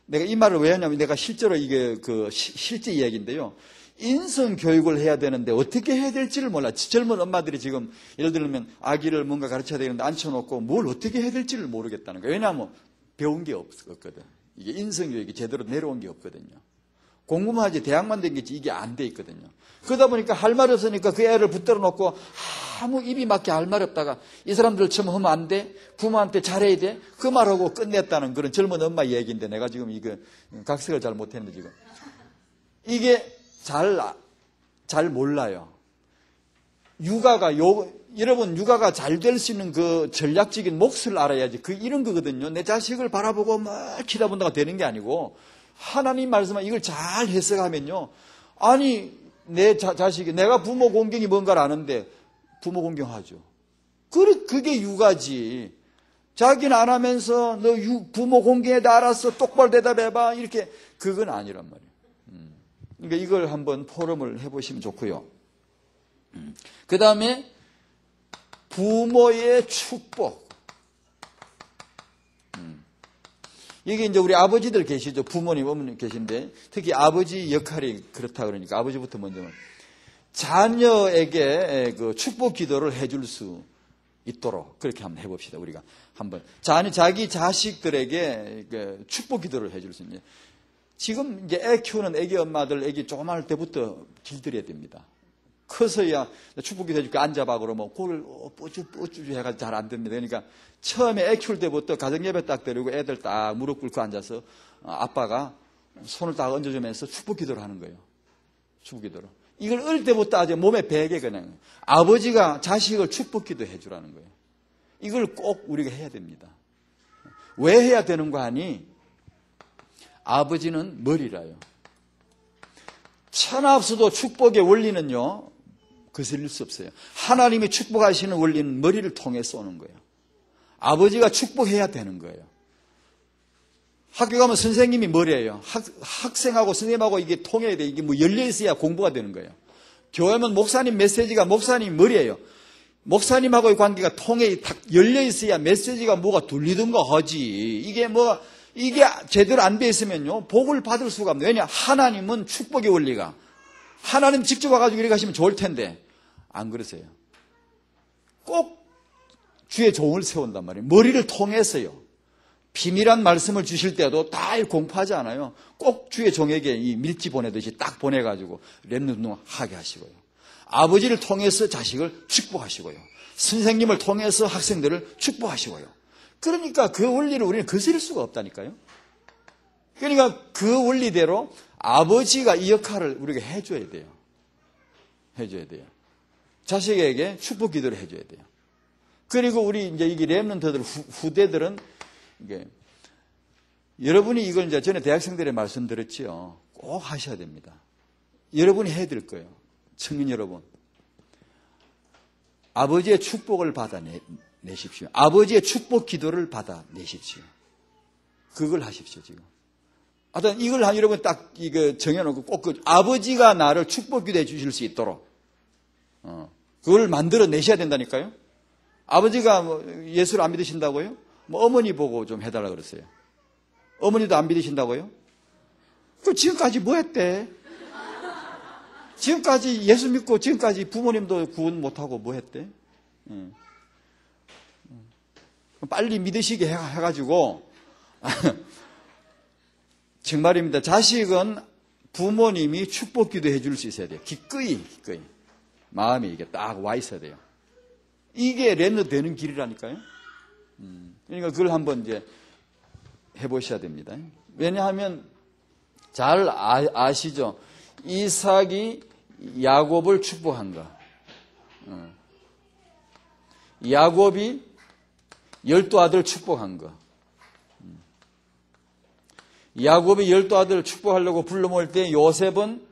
내가 이 말을 왜 하냐면 내가 실제로 이게 실제 이야기인데요. 인성교육을 해야 되는데 어떻게 해야 될지를 몰라. 젊은 엄마들이 지금 예를 들면 아기를 뭔가 가르쳐야 되는데 앉혀놓고 뭘 어떻게 해야 될지를 모르겠다는 거예요. 왜냐하면 배운 게 없거든. 이게 인성교육이 제대로 내려온 게 없거든요. 공부만 하지 대학만 댕기지 이게 안 돼 있거든요. 그러다 보니까 할 말이 없으니까 그 애를 붙들어 놓고 아무 입이 맞게 할 말이 없다가 이 사람들처럼 하면 안 돼. 부모한테 잘해야 돼. 그 말하고 끝냈다는 그런 젊은 엄마 얘기인데 내가 지금 이거 각색을 잘 못했는데 지금. 이게 잘 몰라요. 여러분 육아가 잘 될 수 있는 그 전략적인 몫을 알아야지. 이런 거거든요. 내 자식을 바라보고 기다본다가 되는 게 아니고 하나님 말씀은 이걸 잘 해석하면요. 아니 내 자식이 내가 부모 공경이 뭔가를 아는데 부모 공경하죠. 그게 육아지. 자기는 안 하면서 너 부모 공경에다 알아서 똑바로 대답해봐. 이렇게 그건 아니란 말이에요. 그러니까 이걸 한번 포럼을 해보시면 좋고요. 그 다음에 부모의 축복. 이게 이제 우리 아버지들 계시죠. 부모님, 어머님 계신데 특히 아버지 역할이 그렇다 그러니까 아버지부터 먼저 자녀에게 그 축복 기도를 해줄 수 있도록 그렇게 한번 해봅시다. 우리가 한번 자기 자식들에게 그 축복 기도를 해줄 수 있는. 지금 이제 애 키우는 애기 엄마들, 애기 조그마할 때부터 길들여야 됩니다. 커서야 축복기도 해줄게 앉아봐 그러면 그걸 뽀쭈 해가지고 잘 안 됩니다. 그러니까 처음에 애 키울 때부터 가정예배 딱 드리고 애들 딱 무릎 꿇고 앉아서 아빠가 손을 딱 얹어주면서 축복기도를 하는 거예요. 축복기도를. 이걸 어릴 때부터 아주 몸에 배게 그냥 아버지가 자식을 축복기도 해주라는 거예요. 이걸 꼭 우리가 해야 됩니다. 왜 해야 되는 거 아니? 아버지는 머리라요. 천하없어도 축복의 원리는요, 거슬릴 수 없어요. 하나님이 축복하시는 원리는 머리를 통해서 오는 거예요. 아버지가 축복해야 되는 거예요. 학교 가면 선생님이 머리예요. 학생하고 선생님하고 이게 통해야 돼. 이게 열려 있어야 공부가 되는 거예요. 교회면 목사님 메시지가 목사님 머리예요. 목사님하고의 관계가 통해 열려 있어야 메시지가 뭐가 들리든가 하지. 이게 제대로 안 돼 있으면요, 복을 받을 수가 없네요. 왜냐? 하나님은 축복의 원리가. 하나님 직접 와가지고 이렇게 하시면 좋을 텐데, 안 그러세요. 꼭 주의 종을 세운단 말이에요. 머리를 통해서요. 비밀한 말씀을 주실 때도 다 공포하지 않아요. 꼭 주의 종에게 이 밀지 보내듯이 딱 보내가지고 렘넌트 하게 하시고요. 아버지를 통해서 자식을 축복하시고요. 선생님을 통해서 학생들을 축복하시고요. 그러니까 그 원리를 우리는 거스릴 수가 없다니까요. 그러니까 그 원리대로 아버지가 이 역할을 우리가 해줘야 돼요. 해줘야 돼요. 자식에게 축복 기도를 해줘야 돼요. 그리고 우리 이제 이게 렘넌트들 후대들은 이게 여러분이 이걸 이제 전에 대학생들의 말씀 들었지요. 꼭 하셔야 됩니다. 여러분이 해야 될 거예요. 청년 여러분. 아버지의 축복을 받아내십시오. 아버지의 축복 기도를 받아내십시오. 그걸 하십시오, 지금. 하여튼 이걸 여러분 딱 이거 정해놓고 꼭 아버지가 나를 축복 기도해 주실 수 있도록 그걸 만들어 내셔야 된다니까요. 아버지가 예수를 안 믿으신다고요? 어머니 보고 좀 해달라 그랬어요. 어머니도 안 믿으신다고요? 그럼 지금까지 뭐 했대? 지금까지 예수 믿고 지금까지 부모님도 구원 못하고 뭐 했대? 빨리 믿으시게 해가지고 정말입니다. 자식은 부모님이 축복 기도해 줄 수 있어야 돼요. 기꺼이. 마음에 이게 딱 와 있어야 돼요. 이게 렘넌트 되는 길이라니까요. 그러니까 그걸 한번 이제 해보셔야 됩니다. 왜냐하면 잘 아시죠? 이삭이 야곱을 축복한 거. 야곱이 12아들 축복한 거. 야곱이 12아들을 축복하려고 불러 모을 때 요셉은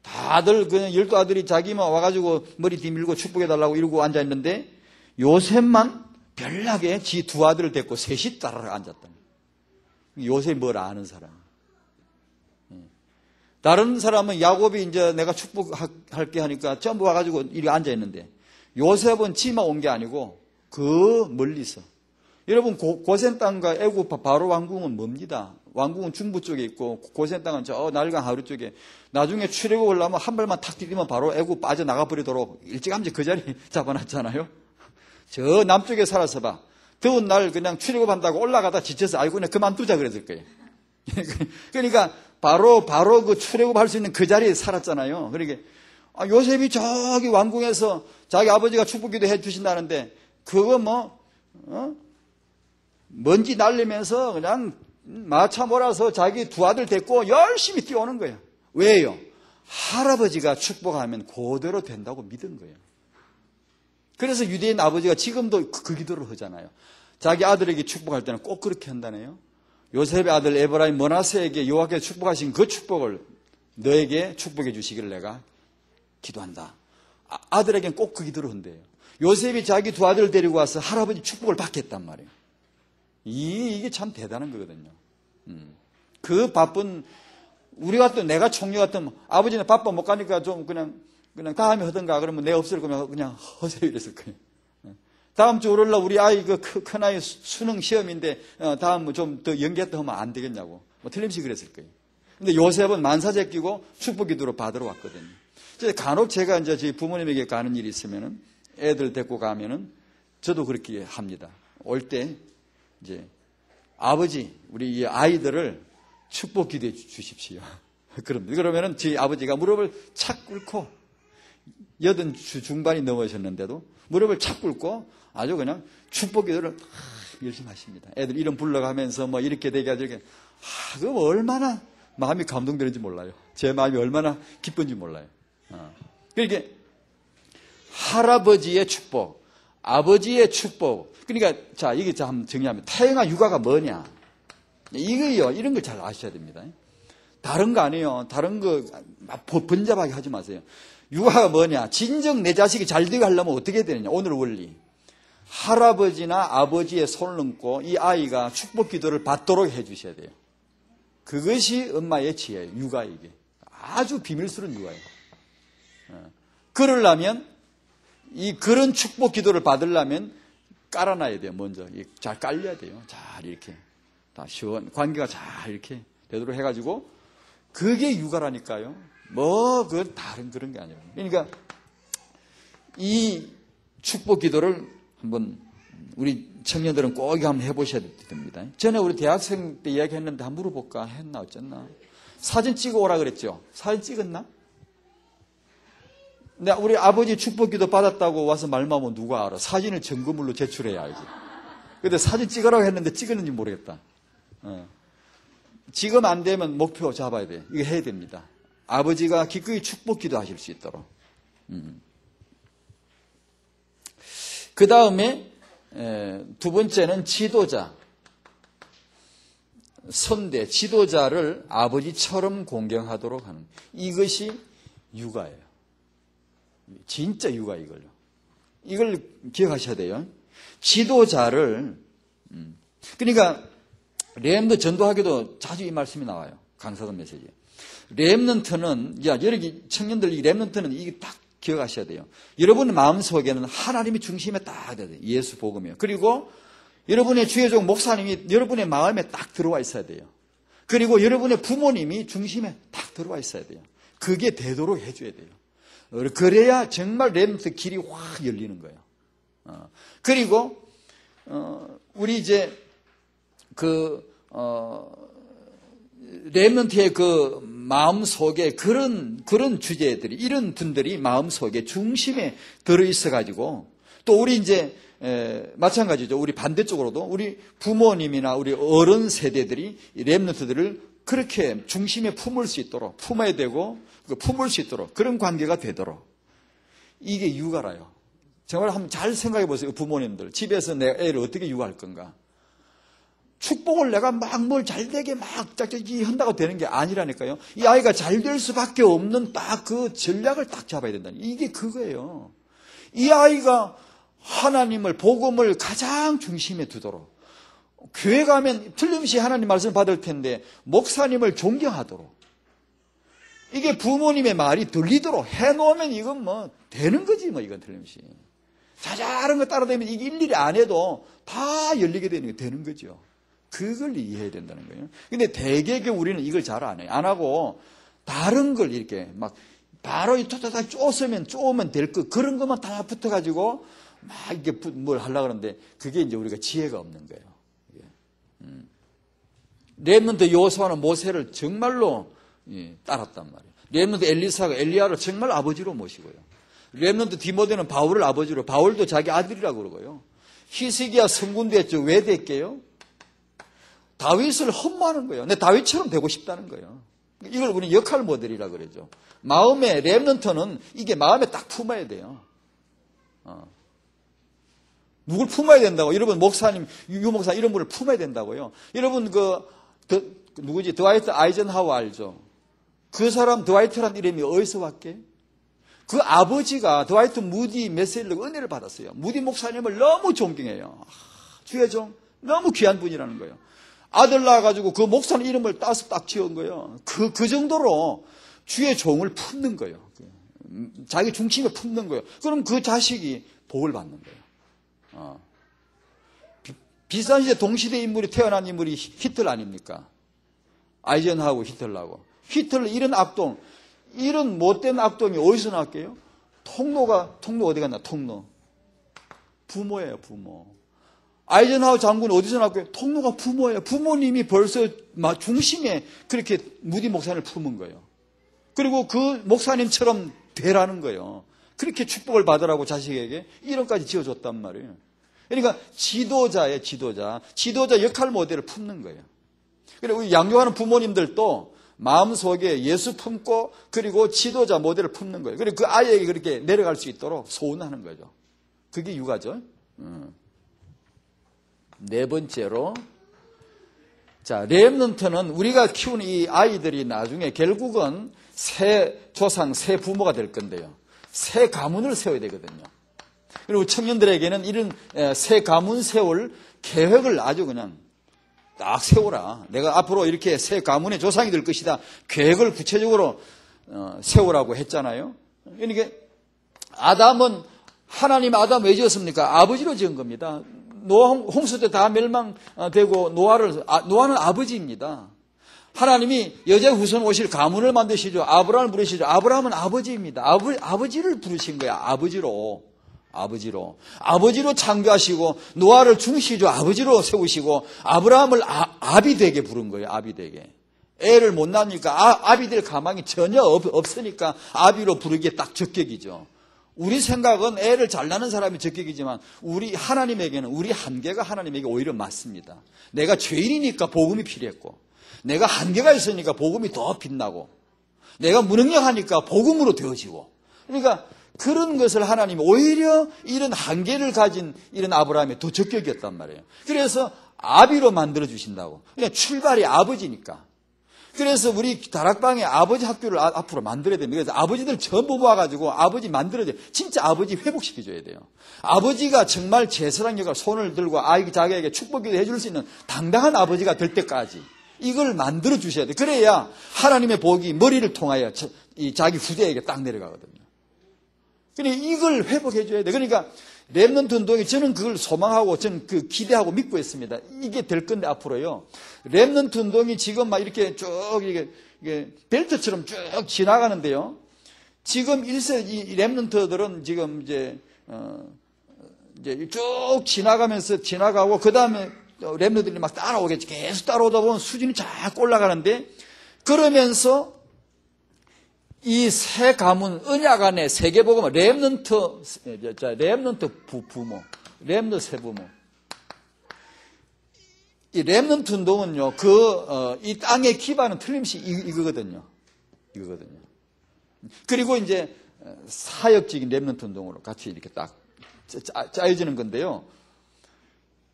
다들 그냥 12아들이 자기만 와가지고 머리 뒤밀고 축복해달라고 이러고 앉아있는데 요셉만 별나게 지 두 아들을 데리고 셋이 따라가 앉았다. 요셉이 뭘 아는 사람. 다른 사람은 야곱이 이제 내가 축복할게 하니까 전부 와가지고 이렇게 앉아있는데 요셉은 지만 온 게 아니고 그 멀리서. 여러분 고센 땅과 애굽 바로 왕궁은 뭡니다. 왕궁은 중부 쪽에 있고 고센 땅은 저 날강 하루 쪽에. 나중에 출애굽을 하려면 한 발만 탁 디디면 바로 애굽 빠져나가 버리도록 일찌감치 그 자리 잡아놨잖아요. 저 남쪽에 살아서 봐. 더운 날 그냥 출애굽한다고 올라가다 지쳐서 아이고 그냥 그만두자 그랬을 거예요. 그러니까 바로 그 출애굽할 수 있는 그 자리에 살았잖아요. 그러니까 요셉이 저기 왕궁에서 자기 아버지가 축복기도 해 주신다는데 그거 먼지 날리면서 그냥 마차 몰아서 자기 두 아들 데리고 열심히 뛰어오는 거예요. 왜요? 할아버지가 축복하면 그대로 된다고 믿은 거예요. 그래서 유대인 아버지가 지금도 그 기도를 하잖아요. 자기 아들에게 축복할 때는 꼭 그렇게 한다네요. 요셉의 아들 에브라임 머나세에게 여호와께서 축복하신 그 축복을 너에게 축복해 주시기를 내가 기도한다. 아들에게는 꼭 그 기도를 한대요. 요셉이 자기 두 아들을 데리고 와서 할아버지 축복을 받겠단 말이에요. 이게 참 대단한 거거든요. 그 바쁜 우리 같은 내가 총리 같으면 아버지는 바빠 못 가니까 좀 그냥 다음에 하든가 그러면 내 없을 거면 그냥 하세요 이랬을 거예요. 다음 주 월요일 날 우리 아이 큰 아이 수능 시험인데 다음 좀 더 연기했다 하면 안 되겠냐고 틀림없이 그랬을 거예요. 근데 요셉은 만사제 끼고 축복 기도로 받으러 왔거든요. 간혹 제가 이제 저희 부모님에게 가는 일이 있으면은 애들 데리고 가면은 저도 그렇게 합니다. 올 때 이제 아버지 우리 이 아이들을 축복 기도해 주십시오. 그러면은 저희 아버지가 무릎을 착 꿇고 80 중반이 넘으셨는데도 무릎을 착 꿇고 아주 그냥 축복 기도를 열심히 하십니다. 애들 이름 불러가면서 뭐 이렇게 되게 저렇게 그럼 얼마나 마음이 감동되는지 몰라요. 제 마음이 얼마나 기쁜지 몰라요. 그러니까 할아버지의 축복, 아버지의 축복. 그러니까 자 이게 한번 정리하면 태영아 육아가 뭐냐? 이거요. 이런 걸 잘 아셔야 됩니다. 다른 거 아니에요. 다른 거 번잡하게 하지 마세요. 육아가 뭐냐? 진정 내 자식이 잘 되게 하려면 어떻게 해야 되느냐? 오늘 원리. 할아버지나 아버지의 손을 얹고 이 아이가 축복 기도를 받도록 해 주셔야 돼요. 그것이 엄마의 지혜예요. 육아 이게. 아주 비밀스러운 육아예요. 그러려면 그런 축복 기도를 받으려면 깔아놔야 돼요. 먼저 잘 깔려야 돼요. 잘 이렇게 다 관계가 잘 이렇게 되도록 해가지고 그게 육아라니까요. 그 다른 그런 게 아니에요. 그러니까 이 축복 기도를 한번 우리 청년들은 꼭 한번 해보셔야 됩니다. 전에 우리 대학생 때 이야기했는데 한번 물어볼까 했나 어쨌나. 사진 찍어 오라 그랬죠. 사진 찍었나? 근데 우리 아버지 축복기도 받았다고 와서 말만 하면 누가 알아? 사진을 증거물로 제출해야 알지. 근데 사진 찍으라고 했는데 찍었는지 모르겠다. 지금 안 되면 목표 잡아야 돼. 이거 해야 됩니다. 아버지가 기꺼이 축복기도 하실 수 있도록. 그 다음에 두 번째는 지도자. 선대, 지도자를 아버지처럼 공경하도록 하는. 이것이 육아예요. 진짜 육아 이걸요. 이걸 기억하셔야 돼요. 지도자를 그러니까 렘넌트 전도하기도 자주 이 말씀이 나와요. 강사도 메시지에. 렘넌트는 여기 청년들 이 렘넌트는 이게 딱 기억하셔야 돼요. 여러분의 마음속에는 하나님이 중심에 딱 돼야 돼요. 예수 복음이요. 그리고 여러분의 주의종 목사님이 여러분의 마음에 딱 들어와 있어야 돼요. 그리고 여러분의 부모님이 중심에 딱 들어와 있어야 돼요. 그게 되도록 해줘야 돼요. 그래야 정말 렘넌트 길이 확 열리는 거예요. 그리고 우리 이제 렘넌트의 마음속에 그런 주제들이, 이런 분들이 마음속에 중심에 들어있어가지고, 또 우리 이제, 마찬가지죠. 우리 반대쪽으로도 우리 부모님이나 우리 어른 세대들이 이 렘넌트들을 그렇게 중심에 품을 수 있도록, 품어야 되고, 품을 수 있도록, 그런 관계가 되도록. 이게 육아라요. 정말 한번 잘 생각해 보세요. 부모님들. 집에서 내 애를 어떻게 육아할 건가? 축복을 내가 막 뭘 잘되게 막 짝짝이 한다고 되는 게 아니라니까요. 이 아이가 잘 될 수밖에 없는 딱 그 전략을 딱 잡아야 된다. 이게 그거예요. 이 아이가 하나님을, 복음을 가장 중심에 두도록, 교회 가면 틀림없이 하나님 말씀을 받을 텐데 목사님을 존경하도록, 이게 부모님의 말이 들리도록 해놓으면 이건 뭐 되는 거지 뭐. 이건 틀림없이 자잘한 거 따라다니면 이게 일일이 안 해도 다 열리게 되는 거죠. 그걸 이해해야 된다는 거예요. 근데 대개가 우리는 이걸 잘 안 해요. 안 하고 다른 걸 이렇게 막 바로 토토다 쪼으면 될 것, 그런 것만 다 붙어가지고 막 이게 뭘 하려고 하는데 그게 이제 우리가 지혜가 없는 거예요. 렘넌트 여호수아는 모세를 정말로 따랐단 말이에요. 렘넌트 엘리사가 엘리야를 정말 아버지로 모시고요. 렘넌트 디모데는 바울을 아버지로, 바울도 자기 아들이라고 그러고요. 히스기야 성군 됐죠. 왜 됐게요? 다윗을 험마하는 거예요. 내 다윗처럼 되고 싶다는 거예요. 이걸 우리는 역할 모델이라고 그러죠. 마음의 렘넌트는 이게 마음에 딱 품어야 돼요. 누굴 품어야 된다고? 여러분 목사님, 유 목사 이런 분을 품어야 된다고요. 여러분 누구지? 드와이트 아이젠하워 알죠? 그 사람 드와이트란 이름이 어디서 왔게? 그 아버지가 드와이트 무디 메시지로 은혜를 받았어요. 무디 목사님을 너무 존경해요. 주의 종, 너무 귀한 분이라는 거예요. 아들 낳아가지고 그 목사님 이름을 따서 딱 지은 거예요. 그 정도로 주의 종을 품는 거예요. 자기 중심에 품는 거예요. 그럼 그 자식이 복을 받는 거예요. 비슷한 시대 동시대 인물이 태어난 인물이 히틀러 아닙니까? 아이젠하워 히틀러하고. 히틀러 이런 악동, 이런 못된 악동이 어디서 나왔게요? 통로 어디 갔나? 통로. 부모예요, 부모. 아이젠하워 장군 어디서 나왔고요? 통로가 부모예요. 부모님이 벌써 중심에 그렇게 무디 목사님을 품은 거예요. 그리고 그 목사님처럼 되라는 거예요. 그렇게 축복을 받으라고 자식에게 이름까지 지어줬단 말이에요. 그러니까 지도자예요, 지도자. 지도자 역할 모델을 품는 거예요. 그리고 우리 양육하는 부모님들도 마음속에 예수 품고 그리고 지도자 모델을 품는 거예요. 그리고 그 아이에게 그렇게 내려갈 수 있도록 소원하는 거죠. 그게 육아죠. 네 번째로, 자, 렘넌트는 우리가 키우는 이 아이들이 나중에 결국은 새 조상, 새 부모가 될 건데요. 새 가문을 세워야 되거든요. 그리고 청년들에게는 이런 새 가문 세울 계획을 아주 그냥 딱 세워라. 내가 앞으로 이렇게 새 가문의 조상이 될 것이다. 계획을 구체적으로 세우라고 했잖아요. 그러니까 아담은, 하나님 아담 왜 지었습니까? 아버지로 지은 겁니다. 노아 홍수 때 다 멸망되고 노아는 아버지입니다. 하나님이 여자 후손 오실 가문을 만드시죠. 아브라함을 부르시죠. 아브라함은 아버지입니다. 아버지를 부르신 거야. 아버지로 창조하시고 노아를 중시죠. 아버지로 세우시고 아브라함을 아비 되게 부른 거예요. 아비 되게. 애를 못 낳으니까 아비 될 가망이 전혀 없으니까 아비로 부르기에 딱 적격이죠. 우리 생각은 애를 잘 낳는 사람이 적격이지만 우리 하나님에게는 우리 한계가 하나님에게 오히려 맞습니다. 내가 죄인이니까 복음이 필요했고, 내가 한계가 있으니까 복음이 더 빛나고, 내가 무능력하니까 복음으로 되어지고. 그러니까 그런 것을 하나님이 오히려 이런 한계를 가진 이런 아브라함에 더 적격이었단 말이에요. 그래서 아비로 만들어 주신다고. 그러니까 출발이 아버지니까. 그래서 우리 다락방에 아버지 학교를 앞으로 만들어야 됩니다. 그래서 아버지들 전부 모아가지고 아버지 만들어줘야 돼요. 진짜 아버지 회복시켜줘야 돼요. 아버지가 정말 제사장 역할, 손을 들고 자기에게 축복기도 해줄 수 있는 당당한 아버지가 될 때까지 이걸 만들어 주셔야 돼요. 그래야 하나님의 복이 머리를 통하여 자기 후대에게 딱 내려가거든요. 그러니까 이걸 회복해줘야 돼요. 그러니까 렘넌트 운동이 저는 그걸 소망하고 저는 기대하고 믿고 있습니다. 이게 될 건데 앞으로요. 렘넌트 운동이 지금 막 이렇게 쭉 이게 벨트처럼 쭉 지나가는데요. 지금 1세 이 렘넌트들은 지금 이제 쭉 지나가고 그 다음에 렘넌트들이 막 따라오겠지. 계속 따라오다 보면 수준이 자꾸 올라가는데 그러면서 이 새 가문 언약 안에 세계복음 렘넌트 부모, 렘넌트 세부모. 이 렘넌트 운동은요, 이 땅의 기반은 틀림없이 이거거든요. 그리고 이제 사역적인 렘넌트 운동으로 같이 이렇게 딱 짜여지는 건데요.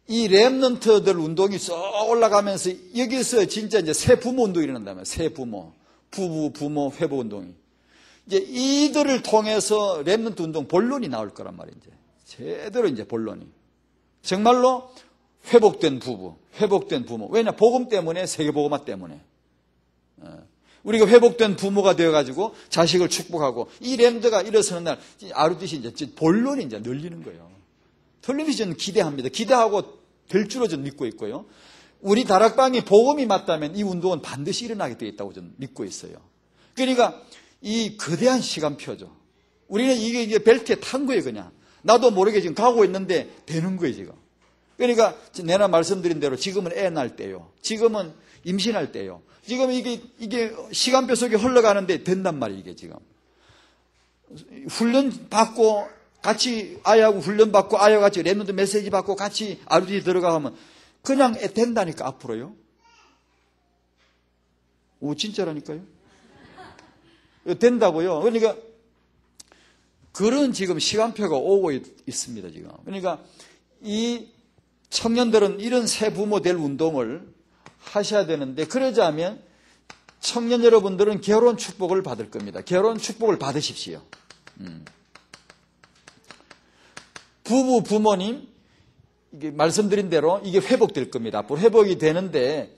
이 렘넌트들 운동이 쏙 올라가면서 여기서 진짜 이제 새 부모 운동이 일어난다면 새 부모, 부모 회복 운동이. 이제 이들을 통해서 렘넌트 운동 본론이 나올 거란 말이에요. 이제 제대로 이제 본론이. 정말로 회복된 부부, 회복된 부모. 왜냐? 복음 때문에, 세계복음화 때문에. 우리가 회복된 부모가 되어가지고 자식을 축복하고 이 렘드가 일어서는 날 아루듯이 이제 본론이 이제 늘리는 거예요. 틀림없이 저는 기대합니다. 기대하고 될 줄로 저는 믿고 있고요. 우리 다락방이 복음이 맞다면 이 운동은 반드시 일어나게 되어 있다고 저는 믿고 있어요. 그러니까 이 거대한 시간표죠. 우리는 이게 벨트에 탄 거예요, 그냥. 나도 모르게 지금 가고 있는데 되는 거예요, 지금. 그러니까 내가 말씀드린 대로 지금은 애 낳을 때요. 지금은 임신할 때요. 지금 이게 시간표 속에 흘러가는데 된단 말이에요, 이게 지금. 훈련 받고 같이 아이하고 훈련 받고 아이와 같이 렘넌트 메시지 받고 같이 아루지 들어가면 그냥 된다니까 앞으로요. 오, 진짜라니까요. 된다고요. 그러니까 그런 지금 시간표가 오고 있습니다, 지금. 그러니까 이 청년들은 이런 새 부모 될 운동을 하셔야 되는데, 그러자면 청년 여러분들은 결혼 축복을 받을 겁니다. 결혼 축복을 받으십시오. 부모님, 이게 말씀드린 대로 이게 회복될 겁니다. 앞으로 회복이 되는데,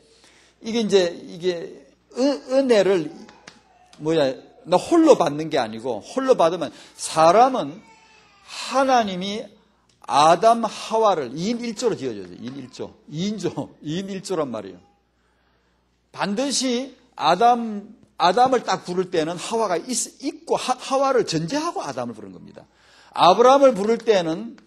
이게 은혜를, 나 홀로 받는 게 아니고, 홀로 받으면 사람은 하나님이 아담 하와를 2인 1조로 지어줘요. 2인 1조란 말이에요. 반드시 아담을 딱 부를 때는 하와가 있고 하와를 전제하고 아담을 부른 겁니다. 아브라함을 부를 때는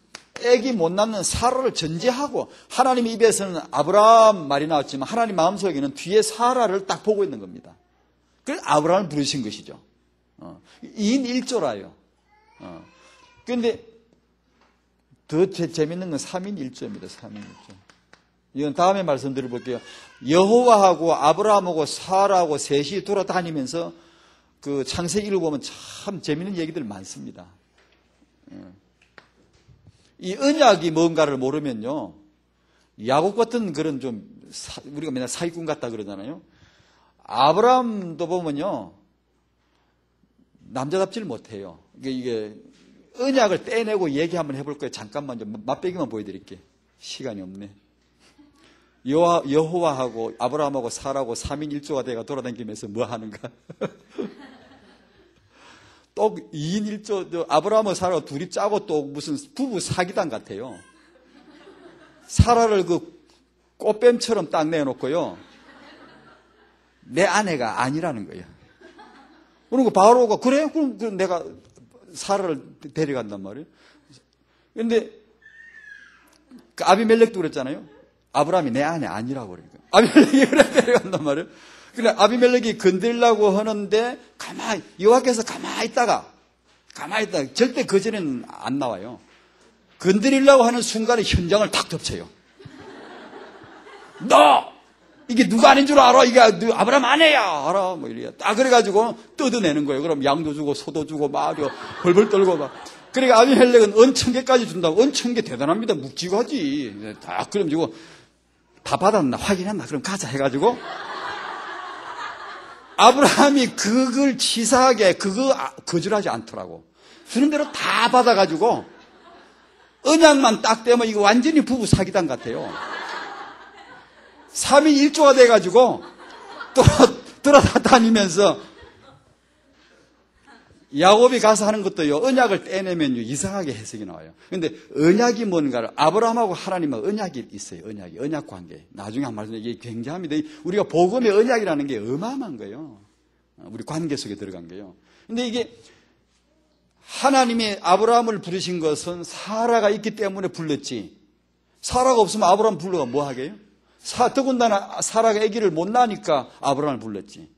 애기 못 낳는 사라를 전제하고 하나님 입에서는 아브라함 말이 나왔지만 하나님 마음속에는 뒤에 사라를 딱 보고 있는 겁니다. 그래서 아브라함을 부르신 것이죠. 2인 1조라요. 그런데 더 재밌는 건 3인 1조입니다. 3인 1조. 이건 다음에 말씀드려볼게요. 여호와하고 아브라함하고 사라하고 셋이 돌아다니면서 그 창세기를 보면 참 재밌는 얘기들 많습니다. 이 언약이 뭔가를 모르면요, 야곱 같은 그런 좀 우리가 맨날 사기꾼 같다 그러잖아요. 아브라함도 보면요, 남자답지를 못해요. 이게 언약을 떼내고 얘기 한번 해볼 거예요. 잠깐만 좀 맛배기만 보여드릴게요. 시간이 없네. 여호와하고 아브라함하고 사라하고 3인 1조가 돼가 돌아다니면서 뭐 하는가? 또 2인 1조, 아브라함하고 사라가 둘이 짜고 또 무슨 부부 사기단 같아요. 사라를 그 꽃뱀처럼 딱 내놓고요, 내 아내가 아니라는 거예요. 그러고 바로가 그래? 그럼 내가 사라를 데려간단 말이에요. 그런데 그 아비멜렉도 그랬잖아요. 아브라함이 내 아내 아니라고 그러니까. 아비멜렉이 그래 데려간단 말이에요. 그래 아비멜렉이 건드리려고 하는데 여호와께서 가만히 있다가 절대 그 전에는 안 나와요. 건드리려고 하는 순간에 현장을 탁 덮쳐요. 너 이게 누가 아닌 줄 알아? 이게 아브라함 아내야 알아? 뭐 이래. 딱 그래가지고 뜯어내는 거예요. 그럼 양도 주고 소도 주고 막 벌벌 떨고 막. 그러니까 아비멜렉은 은천개까지 준다고. 은천개 대단합니다. 묵직하지. 다 그럼 주고 다 받았나 확인했나 그럼 가자 해가지고 아브라함이 그걸 치사하게 거절하지 않더라고. 주는 대로 다 받아가지고 언약만 딱 떼면 이거 완전히 부부 사기단 같아요. 3인 1조가 돼가지고 돌아다니면서 야곱이 가서 하는 것도요, 언약을 떼내면요 이상하게 해석이 나와요. 그런데 언약이 뭔가를, 아브라함하고 하나님은 언약이 있어요. 언약 관계. 나중에 한 말씀, 이게 굉장합니다. 우리가 복음의 언약이라는 게 어마어마한 거예요. 우리 관계 속에 들어간 거예요. 근데 이게 하나님이 아브라함을 부르신 것은 사라가 있기 때문에 불렀지, 사라가 없으면 아브라함 불러가 뭐 하게요? 더군다나 사라가 아기를 못 낳으니까 아브라함을 불렀지.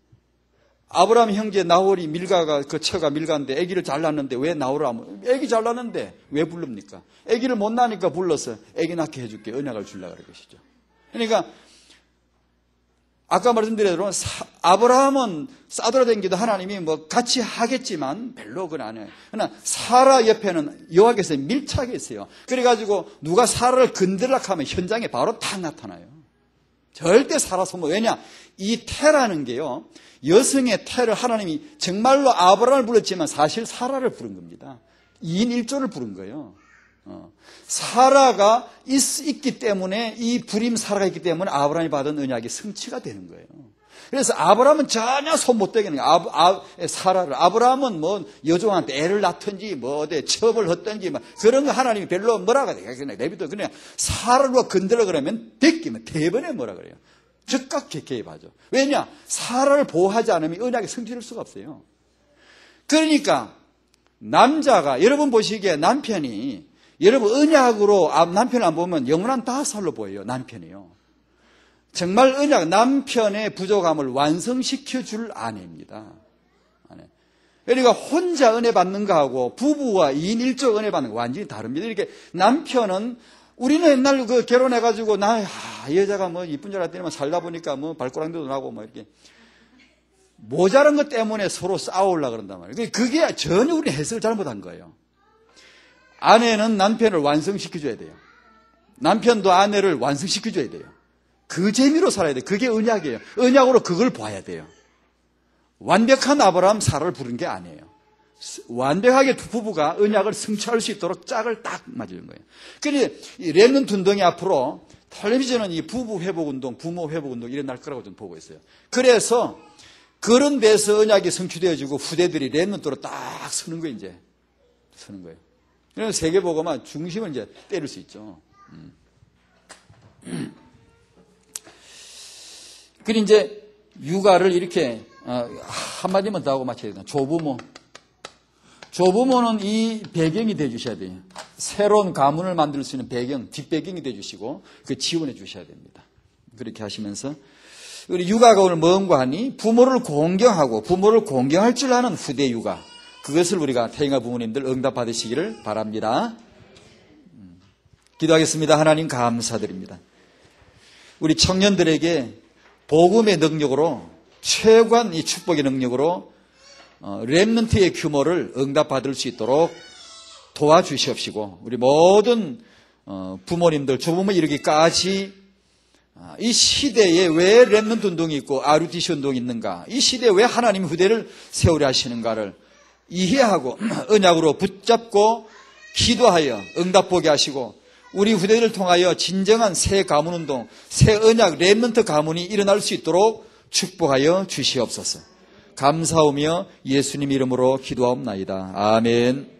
아브라함 형제 나홀이 밀가가 그 처가 밀가인데 아기를 잘 낳는데 왜 나홀을 하면 아기 잘 낳는데 왜 부릅니까? 아기를 못 낳으니까 불러서 아기 낳게 해줄게 언약을 주려고 그런 것이죠. 그러니까 아까 말씀드린 대로 아브라함은 싸돌아다니기도 하나님이 뭐 같이 하겠지만 별로 그건 안 해요. 그러나 사라 옆에는 여호와께서 밀착해 있어요. 그래가지고 누가 사라를 건드리려고 하면 현장에 바로 탁 나타나요. 절대 사라 소모. 왜냐? 이 태라는 게요. 여성의 태를 하나님이 정말로 아브라함을 불렀지만 사실 사라를 부른 겁니다. 2인 1조를 부른 거예요. 사라가 있기 때문에 이 불임 사라가 있기 때문에 아브라함이 받은 언약이 성취가 되는 거예요. 그래서 아브라함은 전혀 손 못 대게 하는 거예요. 사라를. 아브라함은 뭐 여종한테 애를 낳든지 뭐 어디 처벌했든지 뭐 그런 거 하나님이 별로 뭐라고 해요. 그냥 레비도 그냥 사라로 건드려 그러면 베끼면 대번에 뭐라 그래요. 즉각 개입하죠. 왜냐? 사라를 보호하지 않으면 언약이 성취될 수가 없어요. 그러니까 남자가 여러분 보시기에 남편이 여러분 언약으로 남편을 안 보면 영원한 5살로 보여요. 남편이요. 정말 언약 남편의 부족함을 완성시켜 줄 아내입니다. 아내. 그러니까 혼자 은혜 받는 거하고 부부와 2인 1조 은혜 받는 거 완전히 다릅니다. 이렇게 남편은 우리는 옛날 그 결혼해가지고 이 여자가 뭐 이쁜 줄 알았더니 살다 보니까 뭐 발꼬랑도 나고 뭐 이렇게 모자란 것 때문에 서로 싸우려고 그런단 말이에요. 그게 전혀 우리 해석을 잘못한 거예요. 아내는 남편을 완성시켜줘야 돼요. 남편도 아내를 완성시켜줘야 돼요. 그 재미로 살아야 돼요. 그게 언약이에요. 언약으로 그걸 봐야 돼요. 완벽한 아브라함 사라를 부른 게 아니에요. 완벽하게 두 부부가 언약을 성취할 수 있도록 짝을 딱 맞추는 거예요. 그런데 이 렘넌트 운동이 앞으로 텔레비전은 이 부부 회복 운동, 부모 회복 운동 일어날 거라고 저는 보고 있어요. 그래서 그런 데서 언약이 성취되어지고 후대들이 렘넌트로 딱 서는 거예요, 이제. 서는 거예요. 그래서 세계복음화 중심을 이제 때릴 수 있죠. 그리고 이제 육아를 이렇게 한마디만 더 하고 마쳐야 된다. 조부모. 조부모는 이 배경이 되어 주셔야 돼요. 새로운 가문을 만들 수 있는 배경, 뒷배경이 되어 주시고 그 지원해 주셔야 됩니다. 그렇게 하시면서 우리 육아가 오늘 뭔가 하니 부모를 공경하고 부모를 공경할 줄 아는 후대 육아. 그것을 우리가 태영아 부모님들 응답 받으시기를 바랍니다. 기도하겠습니다. 하나님 감사드립니다. 우리 청년들에게 복음의 능력으로 최고한 이 축복의 능력으로 렘넌트의 규모를 응답받을 수 있도록 도와주시옵시고 우리 모든 부모님들 조부모 이르기까지 이 시대에 왜 렘넌트 운동이 있고 RUTC 운동이 있는가, 이 시대에 왜 하나님 후대를 세우려 하시는가를 이해하고 언약으로 붙잡고 기도하여 응답 보게 하시고 우리 후대를 통하여 진정한 새 가문운동, 새 언약 렘넌트 가문이 일어날 수 있도록 축복하여 주시옵소서. 감사하며 예수님 이름으로 기도하옵나이다. 아멘.